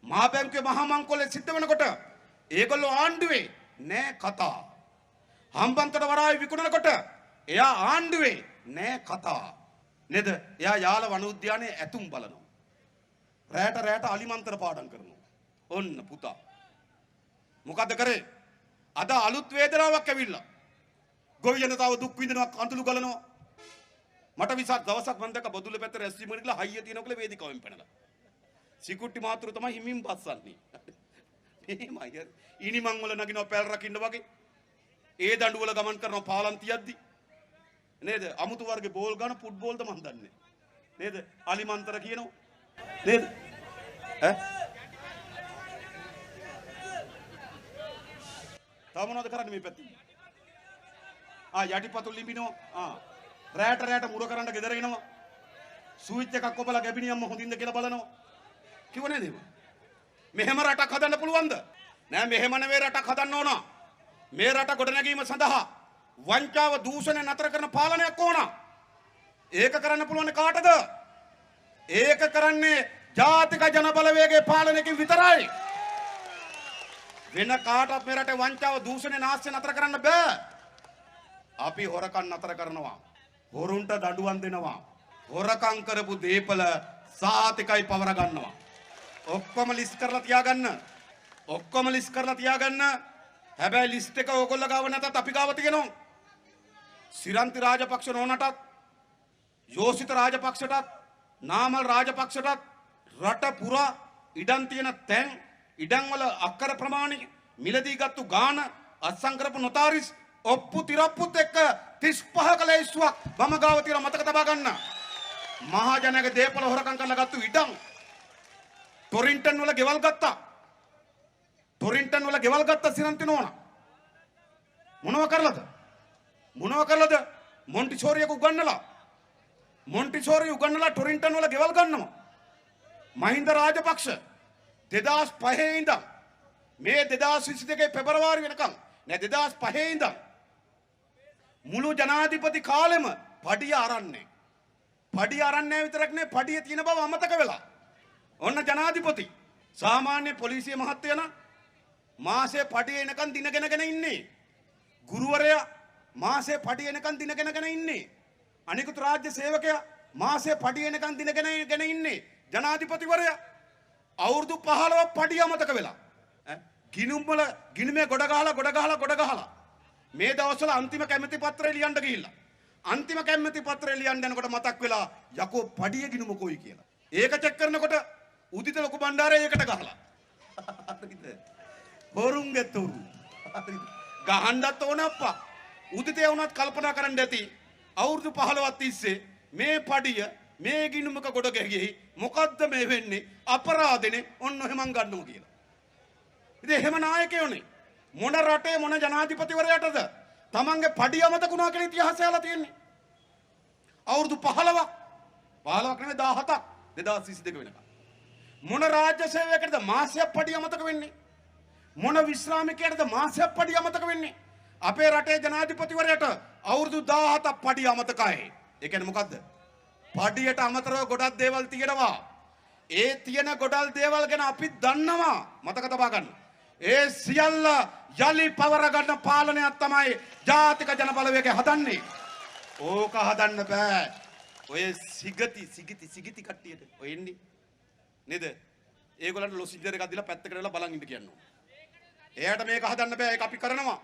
මහා බැංකුවේ මහා මංකොල්ලේ සිද්ධ වෙනකොට ඒගොල්ලෝ ආණ්ඩුවේ නෑ කතා. හම්බන්තොට වරාය විකුණනකොට එයා ආණ්ඩුවේ නෑ කතා. නේද? එයා යාල වන උද්‍යානයේ ඇතුම් බලනවා. රැට අලිමන්තර පාඩම් කරනවා. ඔන්න පුතා. මොකද්ද කරේ? අද අලුත් වේදනාවක් ඇවිල්ලා. ගොවි ජනතාව දුක් විඳිනවා, කඳුළු ගලනවා. මට විසක් දවසක් මම දැක්ක බදුල්ල පැත්තේ රැස්වීම ගිහලා හයිය තියනවා කියලා වේදිකාවෙන් පැනලා. සිකුට්ටි මාත්‍රු තමයි හිමින් බස්සන්නේ. මේමයි ඉනිමන් වල නගිනවා පැල් රකින්න වගේ. ඒ දඬු වල ගමන් කරනවා පාලම් තියද්දි. නේද? අමුතු වර්ගේ බෝල් ගන්න ෆුට්බෝල්ද මන් දන්නේ. නේද? අලිමන්තර කියනවා. නේද? ඈ? තව මොනවද කරන්නේ මේ පැත්තේ? යටිපතුල් ලිඹිනවා. රැට මුර කරන්න ගෙදර එනවා. ස්විච් එකක් ඔබලා ගැබිනියම්ම හොඳින්ද කියලා බලනවා. කිව්ව නේද? මෙහෙම රටක් හදන්න පුළුවන්ද? නෑ මෙහෙම නෙවෙයි රටක් හදන්න ඕන. මේ රට ගොඩනැගීම සඳහා වංචාව දූෂණය නතර කරන පාලනයක් ඕන. ඒක කරන්න පුළුවන් කාටද? ඒක කරන්නේ ජාතික ජන බලවේගයේ පාලනයකින් විතරයි. වෙන කාටවත් මේ රටේ වංචාව දූෂණය නාස්‍ය නතර කරන්න බෑ. අපි හොරකම් නතර කරනවා. හොරුන්ට දඬුවම් දෙනවා. හොරකම් කරපු දීපල සාතිකයි පවර ගන්නවා. ඔක්කොම ලිස්ට් කරලා තියාගන්න. හැබැයි ලිස්ට් එක ඕගොල්ලෝ ගාව නැතත් අපි ගාව තියෙනවා. සිරන්ති රාජපක්ෂ නෝනටත්, යෝසිත රාජපක්ෂටත්, නාමල් රාජපක්ෂටත් රට පුරා ඉඩම් තියෙන තැන්, ඉඩම් වල අක්කර ප්‍රමාණය, මිලදී ගත්තු ගාන, අත්සන් කරපු නොතාරිස් ඔප්පු තිරප්පුත් එක්ක 35ක ලැයිස්තුවක් මම ගාව තියෙන මතක තබා ගන්න. මහජනගේ දේපල හොරකම් කරලා ගත්තු ඉඩම් ටොරින්ටන් වල ගෙවල් ගත්තා සිරන්ති නෝනා. මොනව කරලාද? මොන්ටිසෝරියක උගන්නලා ටොරින්ටන් වල ගෙවල් ගන්නවා. මහින්ද රාජපක්ෂ 2005 ඉඳන් මේ 2022 පෙබරවාරි වෙනකම් 2005 ඉඳන් මුළු ජනාධිපති කාලෙම පඩිය අරන්නේ විතරක් නේ පඩිය තියෙන බව අමතක වෙලා. ඔන්න ජනාධිපති සාමාන්‍ය පොලිසිය මහත්තයා නම් මාසේ පඩිය එනකන් දිනගෙනගෙන ඉන්නේ. ගුරුවරයා මාසේ පඩිය එනකන් දිනගෙනගෙන ඉන්නේ. අනිකුත් රාජ්‍ය සේවකයා මාසේ පඩිය එනකන් දිනගෙනගෙන ඉන්නේ. ජනාධිපතිවරයා අවුරුදු 15ක් පඩිය අමතක වෙලා. ගිණුමේ ගොඩ ගහලා මේ දවස්වල අන්තිම කැමැති පත්‍රය ලියන්න ගිහිල්ලා. අන්තිම කැමැති පත්‍රය ලියන්න යනකොට මතක් වෙලා යකෝ පඩිය ගිණුම කොයි කියලා. ඒක චෙක් කරනකොට උදිත ලොකු බණ්ඩාරය ඒකට ගහලා. හරිද? හොරුන්ගේ තුරු. ගහන්නත් ඕන අප්පා. උදිතේ වුණත් කල්පනා කරන්න ඇති. අවුරුදු 15ක් තිස්සේ මේ පඩිය මේ ගිණුමක ගොඩ ගහගෙයි මොකද්ද මේ වෙන්නේ? අපරාධනේ ඔන්න එහෙමන් ගන්නවා කියලා. ඉතින් එහෙම නායකයෝනේ. මොන රටේ මොන ජනාධිපතිවරයාටද තමන්ගේ පඩිය අමතකුණා කියන ඉතිහාසය අහලා තියෙන්නේ. අවුරුදු 15ක් 15ක් නෙමෙයි 17ක් 2022 වෙනකම්. මොන රාජ්‍ය සේවකයකටද මාසයක් පඩිය අමතක වෙන්නේ? මොන විශ්‍රාමිකයකටද මාසයක් පඩිය අමතක වෙන්නේ? අපේ රටේ ජනාධිපතිවරයාට අවුරුදු 17ක් පඩිය අමතකයි. ඒ කියන්නේ මොකද්ද? පඩියට අමතරව ගොඩක් දේවල් තියෙනවා. ඒ තියෙන ගොඩක් දේවල් ගැන අපි දන්නවා. මතක තබා ගන්න. ඒ සියල්ල යලි පවර ගන්න පාලනයක් තමයි ජාතික ජන බලවේගය හදන්නේ. ඕක හදන්න බෑ. ඔය සිගිති කට්ටියට ඔය එන්නේ නේද? ඒගොල්ලන්ට ලොසිජර් එකක් දීලා පැත්තකට වෙලා බලන් ඉන්න කියනවා. එයාට මේක හදන්න බෑ. ඒක අපි කරනවා.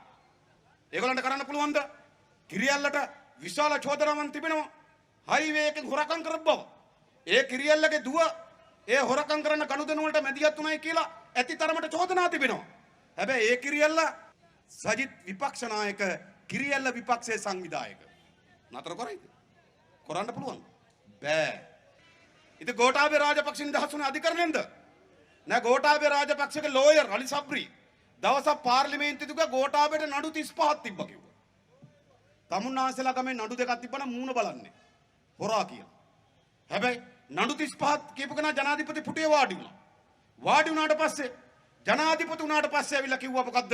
ඒගොල්ලන්ට කරන්න පුළුවන්ද? කිරියල්ලට විශාල චෝදනාවක් තිබෙනවා. හයිවේ එකෙන් හොරකම් කරපු බව. ඒ කිරියල්ලගේ දුව ඒ හොරකම් කරන ගනුදෙනු වලට මැදිහත් උනායි කියලා ඇති තරමට චෝදනා තිබෙනවා. හැබැයි ඒ කිරියල්ල සජිත් විපක්ෂ නායක කිරියල්ල විපක්ෂයේ සංවිධායක. නතර කරයිද? කරන්න පුළුවන්. බෑ. ඉතින් ගෝඨාභය රාජපක්ෂ නිදහසුනේ අධිකරණයෙන්ද? නෑ ගෝඨාභය රාජපක්ෂගේ ලෝයර් අලි සබ්රි දවසක් පාර්ලිමේන්තුවේ දුක ගෝඨාභයට නඩු 35ක් තිබ්බා කිව්වා. තමුන්නාන්සලා ගමේ නඩු දෙකක් තිබ්බනම් මූණ බලන්නේ. හොරා කියලා. හැබැයි නඩු 35ක් කියපු කෙනා ජනාධිපති පුටුවේ වාඩි වුණා. වාඩි වුණාට පස්සේ ජනාධිපති වුණාට පස්සේ ඇවිල්ලා කිව්වා මොකද්ද?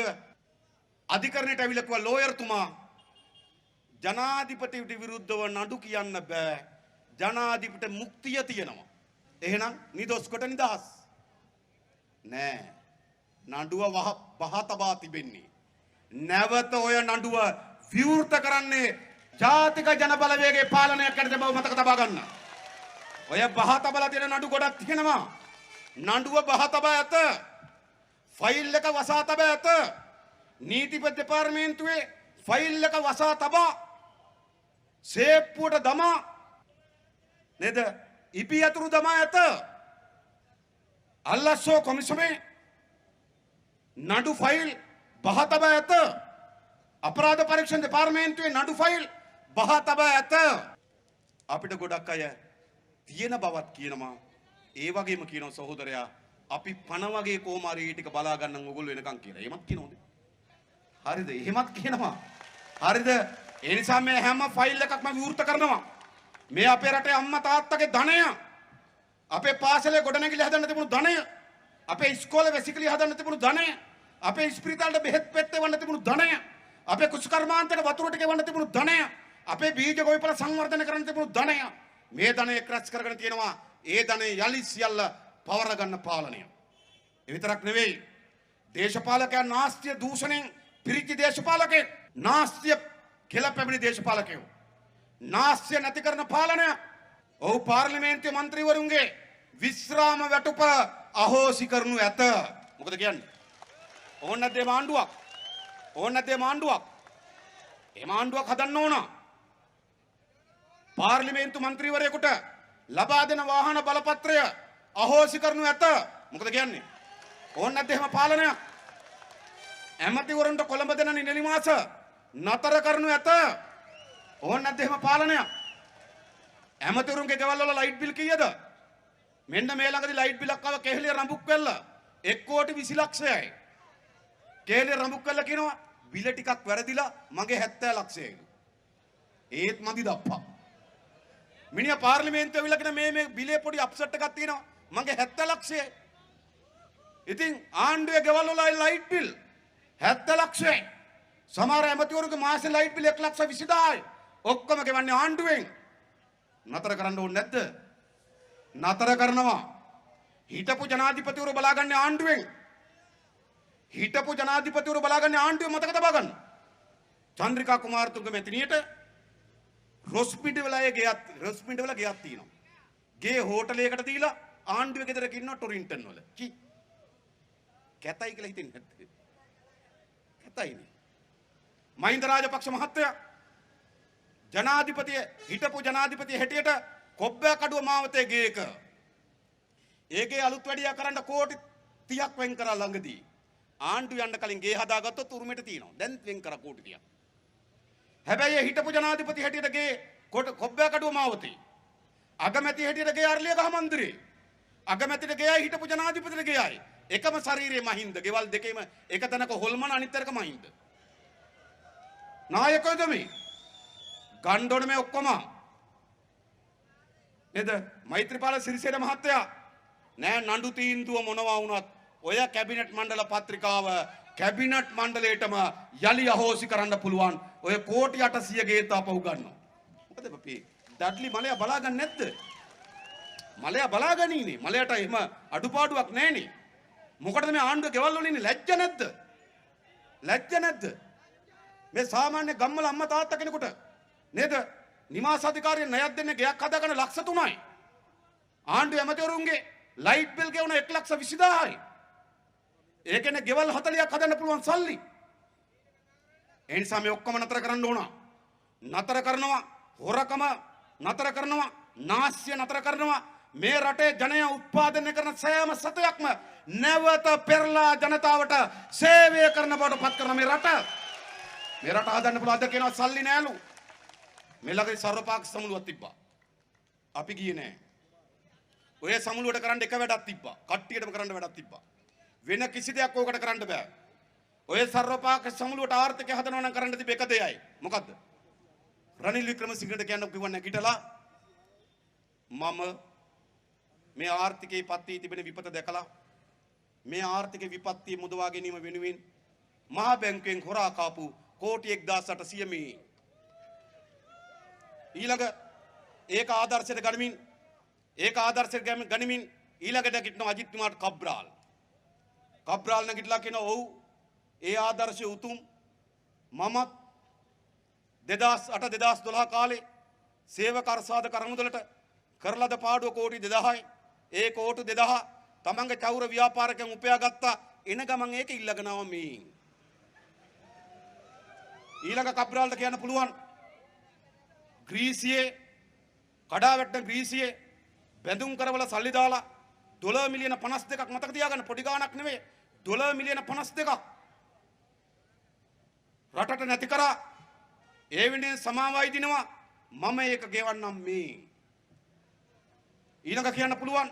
අධිකරණයට ඇවිල්ලා කිව්වා ලෝයර්තුමා ජනාධිපතිට විරුද්ධව නඩු කියන්න බෑ. ජනාධිපතිට මුක්තිය තියෙනවා. එහෙනම් නිදොස් කොට නිදහස්. නෑ. නඩුව වහ තබා තිබෙන්නේ. නැවත ඔය නඩුව විවෘත කරන්නේ ජාතික ජන බලවේගයේ පාලනයක් යටතේ බව මතක තබා ගන්න. ඔය බහ තබලා තියෙන නඩු ගොඩක් තියෙනවා. නඩුව බහ තබා ඇත. ෆයිල් එක වසා තබා ඇත. නීතිපති දෙපාර්තමේන්තුවේ ෆයිල් එක වසා තබා සේප්පුවට දමා නේද? ඉපි අතුරු දමා ඇත. අල්ලස්සෝ කොමිසමේ නඩු ෆයිල් බහ තබා ඇත. අපරාධ පරීක්ෂණ දෙපාර්තමේන්තුවේ නඩු ෆයිල් බහ තබා ඇත. අපිට ගොඩක් අය තියෙන බවත් කියනවා. ඒ වගේම කියනවා සහෝදරයා අපි පණ වගේ කොමාරි ටික බලා ගන්න ඕගොල්ලෝ වෙනකන් කියලා. එහෙමත් කියනෝද? හරිද? එහෙමත් කියනවා. හරිද? ඒ නිසා මේ හැම ෆයිල් එකක්ම විවෘත කරනවා. මේ අපේ රටේ අම්මා තාත්තගේ ධනය, අපේ පාසලේ ගොඩනැගිලි හදන්න තිබුණු ධනය, අපේ ඉස්කෝලේ වැසිකිලි හදන්න තිබුණු ධනය, අපේ ඉස්පිරිතාලේ බෙහෙත් පෙත්තේ වන්න තිබුණු ධනය, අපේ කුෂ්කර්මාන්තයට වතුර ටික වන්න තිබුණු ධනය, අපේ බීජ ගොවිපළ සංවර්ධනය කරන්න තිබුණු ධනය, මේ ධනය ක්‍රැච් කරගෙන තියෙනවා. ඒ ධනය යලි සියල්ල පවර ගන්න පාලනය. ඒ විතරක් නෙවෙයි. දේශපාලකයන් නාස්තිය දූෂණයෙන් පිරිච්ච දේශපාලකෙක්, නාස්තිය කියලා පැමිණි දේශපාලකයෝ, නාස්තිය නැති කරන පාලනය. ඔහු පාර්ලිමේන්තුවේ മന്ത്രിවරුන්ගේ විශ්‍රාම වැටුප අහෝසි කරනු ඇත. මොකද කියන්නේ? ඕන නැද්ද මාණ්ඩුවක්? ඕන නැද්ද මාණ්ඩුවක්? ඒ මාණ්ඩුවක් හදන්න ඕන. පාර්ලිමේන්තු മന്ത്രിවරයෙකුට ලබා දෙන වාහන බලපත්‍රය අහෝසි කරනු ඇත. මොකද කියන්නේ? ඕන නැද්ද එහෙම පාලනයක්? ඇමතිවරුන්ට කොළඹ දෙන නිලි මාස නතර කරනු ඇත. ඕන නැද්ද එහෙම පාලනයක්? ඇමතිවරුන්ගේ ගෙවල් වල ලයිට් බිල් කීයද? මෙන්න මේ ළඟදී ලයිට් බිලක් ආව කෙහෙලිය රඹුක්වැල්ල 1,20,00,000යි. කෙහෙලිය රඹුක්වැල්ල කියනවා බිල ටිකක් වැරදිලා මගේ 70 ලක්ෂයයි. ඒත් මදි දප්පා. මිනිහා පාර්ලිමේන්තුවේ ඇවිල්ලා කියන මේ බිලේ පොඩි අප්සෙට් එකක් තියෙනවා මගේ 70 ලක්ෂයයි. ඉතින් ආණ්ඩුවේ ගෙවල් වල ලයිට් බිල් 70 ලක්ෂයයි. සමහර ඇමතිවරුගේ මාසේ ලයිට් බිල් 1,20,000යි. ඔක්කොම ගෙවන්නේ ආණ්ඩුවෙන්. නතර කරන්න ඕනේ නැද්ද? නතර කරනවා. හිටපු ජනාධිපතිවරු බලාගන්නේ ආණ්ඩුවෙන්. හිටපු ජනාධිපතිවරු බලාගන්නේ ආණ්ඩුවෙන්. මතක තබා ගන්න. චන්ද්‍රිකා කුමාරතුංග මැතිණියට රොස්පිටි වල ගෙයක් තියෙනවා. ගේ හෝටලයකට දීලා ආණ්ඩුවේ ගෙදරක ඉන්නවා ටොරින්ටන් වල. කැතයි කියලා හිතෙන්නේ නැද්ද? කැතයිනේ. මහින්ද රාජපක්ෂ මහත්තයා හිටපු ජනාධිපතිය හැටියට කොබ්බෑකඩුව මාවතේ ගේක. ඒකේ අලුත් වැඩියා කරන්න කෝටි 30ක් වෙන් කරා ළඟදී. ආණ්ඩුව යන්න කලින් ගේ හදාගත්තොත් උරුමෙට තියෙනවා. දැන් වෙන් කරා කෝටි 30ක්. හැබැයි හිටපු ජනාධිපති හැටියට ගේ කොබ්බෑකඩුව මාවතේ. අගමැති හැටියට ගේ අරලියගහ මන්දිරේ. අගමැතිට ගේයි හිටපු ජනාධිපතිට ගේයි. එකම ශරීරයේ මහින්ද ගෙවල් දෙකේම එක තැනක හොල්මන අනිත් තැනක මහින්ද නායකයෝද මේ ගන්න ඕනේ මේ ඔක්කොම නේද මෛත්‍රීපාල සිරිසේන මහත්තයා නෑ නඩු තීන්දුව මොනවා වුණත් ඔය කැබිනට් මණ්ඩල පත්‍රිකාව කැබිනට් මණ්ඩලයටම යලි අහෝසි කරන්න පුළුවන් ඔය කෝටි 800 ගේත අපහු ගන්නවා මොකද අපි ඩඩ්ලි මලයා බලාගන්නේ නැද්ද මලයා බලාගනීනේ මලයට එහෙම අඩුපාඩුවක් නැහනේ මොකටද මේ ආණ්ඩුව ගෙවල් වල ඉන්නේ ලැජ්ජ නැද්ද මේ සාමාන්‍ය ගම්වල අම්මා තාත්තා කෙනෙකුට නේද නිවාස අධිකාරිය ණයක් දෙන්නේ ගයක් හදාගන්න ලක්ෂ 3යි ආණ්ඩුව ඇමතිවරුන්ගේ ලයිට් බිල් ගෙවන 1,20,000යි ඒකනේ ගෙවල් 40ක් හදන්න පුළුවන් සල්ලි ඒ නිසා මේ ඔක්කොම නතර කරන්න ඕන නතර කරනවා හොරකම නතර කරනවා නාස්‍ය නතර කරනවා මේ රටේ ජනය උත්පාදනය කරන සෑම සතයක්ම නැවත පෙරලා ජනතාවට සේවය කරන බවට පත් කරන මේ රට හදන්න පුළුවන් අද කියනවා සල්ලි නෑලු මේ ළඟදී සර්වපාක්ෂික සමුළුවක් තිබ්බා අපි ගියේ නෑ ඔය සමුළුවට කරන්න එක වැඩක් තිබ්බා කට්ටියටම කරන්න වැඩක් තිබ්බා වෙන කිසි දෙයක් ඕකට කරන්න බෑ ඔය සර්වපාක්ෂික සමුළුවට ආර්ථිකය හදනවා නම් කරන්න තිබ්බ එක දෙයයි මොකද්ද රනිල් වික්‍රමසිංහට කියන්න කිව්ව නැගිටලා මම මේ ආර්ථිකයේ පත්වී තිබෙන විපත දැකලා මේ ආර්ථික විපත්තිය මුදවා ගැනීම වෙනුවෙන් මහා බැංකුවෙන් හොරා කාපු කෝටි 1,800 මේ ඊළඟ ඒක ආදර්ශයට ගනිමින් ඊළඟට නැගිටිනවා අජිත් කුමාර් කබ්‍රාල් නැගිටලා කියනවා ඔව් ඒ ආදර්ශය උතුම් මමත් 2008 2012 කාලේ සේවක අර්සාද කරමුදලට කරලද පාඩුව කෝටි 2000යි ඒ කෝටි 2000 තමන්ගේ චෞර ව්‍යාපාරකයන් උපයාගත්තා එන ගමන් ඒක ඉල්ලගෙනවා මේ ඊළඟ කබ්‍රාල්ට කියන්න පුළුවන් ග්‍රීසියේ කඩාවැටෙන ග්‍රීසියේ බැඳුම් කරවල සල්ලි දාලා $52 මිලියන 52ක් මතක තියාගන්න පොඩි ගාණක් නෙවෙයි $52 මිලියන 52ක් රටට නැති කරා ඒ වෙනුවෙන් සමාවයි දිනවා මම ඒක ගෙවන්නම් මේ ඊළඟ කියන්න පුළුවන්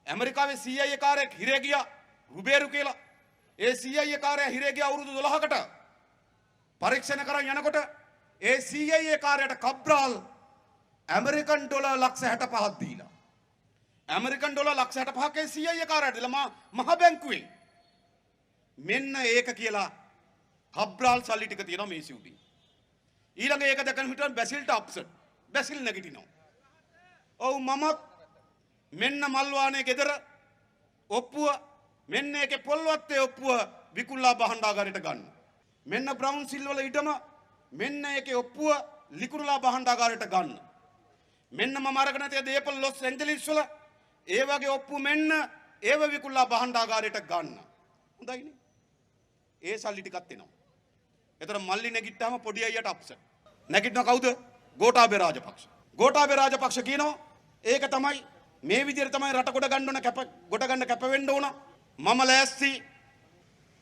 ඇමරිකාවේ CIA කාර්යයක් හිරේ ගියා රුබේරු කියලා ඒ CIA කාර්යය හිරේ ගියා අවුරුදු 12කට පරීක්ෂණ කරන් යනකොට ඒ CIA කාර්යයට කබ්‍රාල් ඇමරිකන් ඩොලර් ලක්ෂ 65ක් දීලා ඇමරිකන් ඩොලර් ලක්ෂ 65ක CIA කාර්යයට දීලා මහ බැංකුවෙන් මෙන්න ඒක කියලා කබ්‍රාල් සල්ලි ටික තියෙනවා මේ සිවුඩි ඊළඟ ඒක දැකන හිටන් බැසිල්ට අප්සෙට් බැසිල් නැගිටිනවා ඔව් මමත් මෙන්න මල්වානේ ගෙදර ඔප්පුව මෙන්න ඒකේ පොල්වත්තේ ඔප්පුව විකුල්ලා භාණ්ඩාගාරයට ගන්න මෙන්න බ්‍රවුන් සිල් වල ඉඩම මෙන්න ඒකේ ඔප්පුව ලිකුරුලා භාණ්ඩාගාරයට ගන්න මෙන්න මම අරගෙන තිය දේපල ලොස් ඇන්ජලිස් වල ඒ වගේ ඔප්පු මෙන්න ඒව විකුල්ලා භාණ්ඩාගාරයට ගන්න හොඳයිනේ ඒ සල්ලි ටිකක් එනවා එතන මල්ලි නැගිට්ටාම පොඩි අයියට අප්සෙට් නැගිටින කවුද ගෝඨාභය රාජපක්ෂ කියනවා ඒක තමයි මේ විදිහට තමයි රට ගොඩ ගන්න ඕන ගොඩ ගන්න කැප වෙන්න ඕන මම ලෑස්ති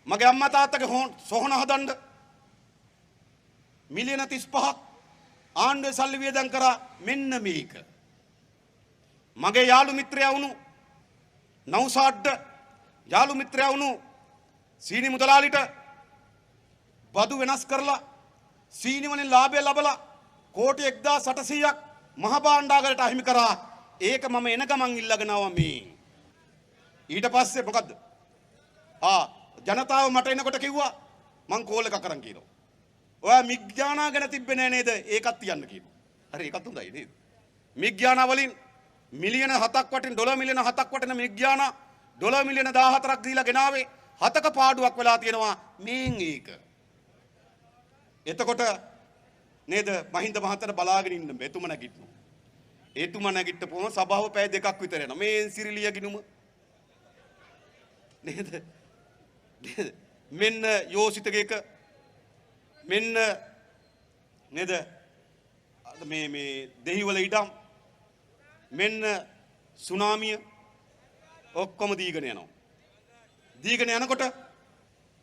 මගේ අම්මා තාත්තගේ සොහන හදන්න මිලියන 35ක් ආණ්ඩුවේ සල්ලි වියදම් කරා මෙන්න මේක මගේ යාළු මිත්‍රයා වුණු නෞසාඩ්ඩ යාළු මිත්‍රයා වුණු සීනි මුදලාලිට බදු වෙනස් කරලා සීනි වලින් ලාභය ලබලා කෝටි 1,800ක් මහ භාණ්ඩාගාරයට අහිමි කරා ඒක මම එන ගමන් ඉල්ලගෙන ආවා මේ ඊට පස්සේ මොකද්ද ජනතාව මට එනකොට කිව්වා මං කෝල් එකක් අරන් කියනවා ඔයා මිග්ජානා ගැන තිබ්බේ නෑ නේද ඒකත් තියන්න කියනවා හරි ඒකත් හොඳයි නේද මිග්ජානා වලින් මිලියන 7ක් වටින ඩොලර් මිලියන 7ක් වටින මිග්ජානා ඩොලර් මිලියන 14ක් දීලා ගෙනාවේ 7ක පාඩුවක් වෙලා තියෙනවා මේන් ඒක එතකොට නේද මහින්ද මහත්තයාට බලාගෙන ඉන්න එතුම නැගිටිනවා එතුම නැගිට්ටපුවම සභාව පැය දෙකක් විතර යනවා මේ සිරිලිය ගිනුම නේද මෙන්න යෝසිතගේක මෙන්න නේද මේ දෙහිවල ඉඩම් මෙන්න සුනාමිය ඔක්කොම දීගෙන යනවා දීගෙන යනකොට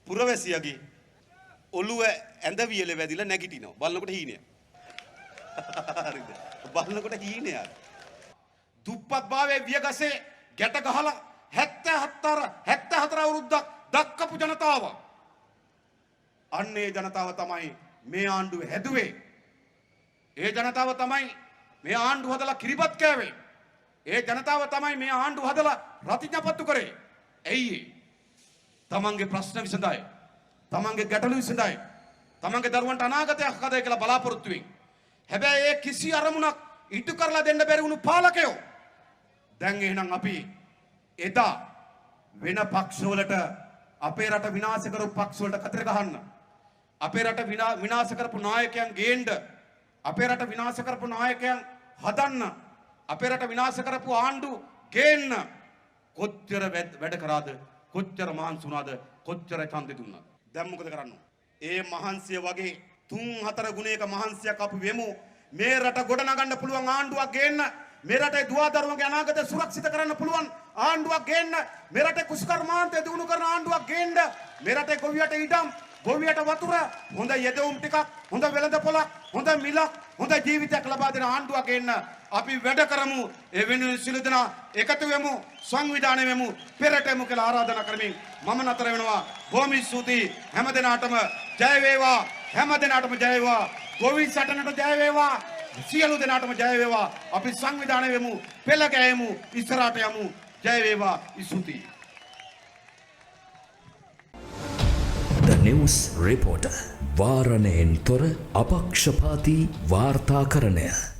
පුරවැසියගේ ඔළුව ඇඳ වියල වැදිලා නැගිටිනවා බලනකොට හීනය හරිද බලනකොට හීනය දුප්පත් භාවයේ වියගසේ ගැට ගහලා 70 74 අවුරුද්දක් දක්කපු ජනතාව. අන්නේ ජනතාව තමයි මේ ආණ්ඩුව හැදුවේ. ඒ ජනතාව තමයි මේ ආණ්ඩුව හදලා කිරිබත් කෑවේ. ඒ ජනතාව තමයි මේ ආණ්ඩුව හදලා රතිඥපත්තු කරේ. ඇයි ඒ? තමන්ගේ ප්‍රශ්න විසඳයි. තමන්ගේ ගැටලු විසඳයි. තමන්ගේ දරුවන්ට අනාගතයක් හදයි කියලා බලාපොරොත්තු වෙමින්. හැබැයි ඒ කිසි අරමුණක් ඉටු කරලා දෙන්න බැරි වුණු පාලකයෝ. දැන් එහෙනම් අපි එදා වෙන පක්ෂවලට අපේ රට විනාශ කරපු පක්ෂවලට කතර ගහන්න. අපේ රට විනාශ කරපු නායකයන් ගේන්න. අපේ රට විනාශ කරපු නායකයන් හදන්න. අපේ රට විනාශ කරපු ආණ්ඩු ගේන්න. කොච්චර වැඩ කරාද? කොච්චර මහන්සි වුණාද? කොච්චර ඡන්දෙ දුන්නාද? දැන් මොකද කරන්න? ඒ මහන්සිය වගේ 3-4 ගුණයක මහන්සියක් අපි වෙමු. මේ රට ගොඩනගන්න පුළුවන් ආණ්ඩුවක් ගේන්න. මේ රටේ දුවදරුවන්ගේ අනාගතය සුරක්ෂිත කරන්න පුළුවන් ආණ්ඩුවක් ගේන්න. මේ රටේ කුෂ්කර්මාන්තය දිනු කරන ආණ්ඩුවක් ගේන්න. මේ රටේ ගොවියට ඉඩම්, ගොවියට වතුර, හොඳ යෙදවුම් ටිකක්, හොඳ වෙළඳපොළක්, හොඳ මිලක්, හොඳ ජීවිතයක් ලබා දෙන ආණ්ඩුවක් ගේන්න අපි වැඩ කරමු. ඒ වෙනුවෙන් සිළු දෙනා එකතු වෙමු, සංවිධානය වෙමු, පෙරටෙමු කියලා ආරාධනා කරමින් මම නතර වෙනවා. බොහොම ස්තුතියි හැම දිනාටම ජය වේවා. හැම දිනාටම ජය වේවා. ගොවි සටනට ජය වේවා. සියලු දෙනාටම ජය වේවා. අපි සංවිධානය වෙමු, පෙළ ගැහෙමු, ඉස්සරහට යමු. ජය වේවා. ස්තුතියි. The News Reporter. වාරණයෙන් තොර අපක්ෂපාතී වාර්තාකරණය.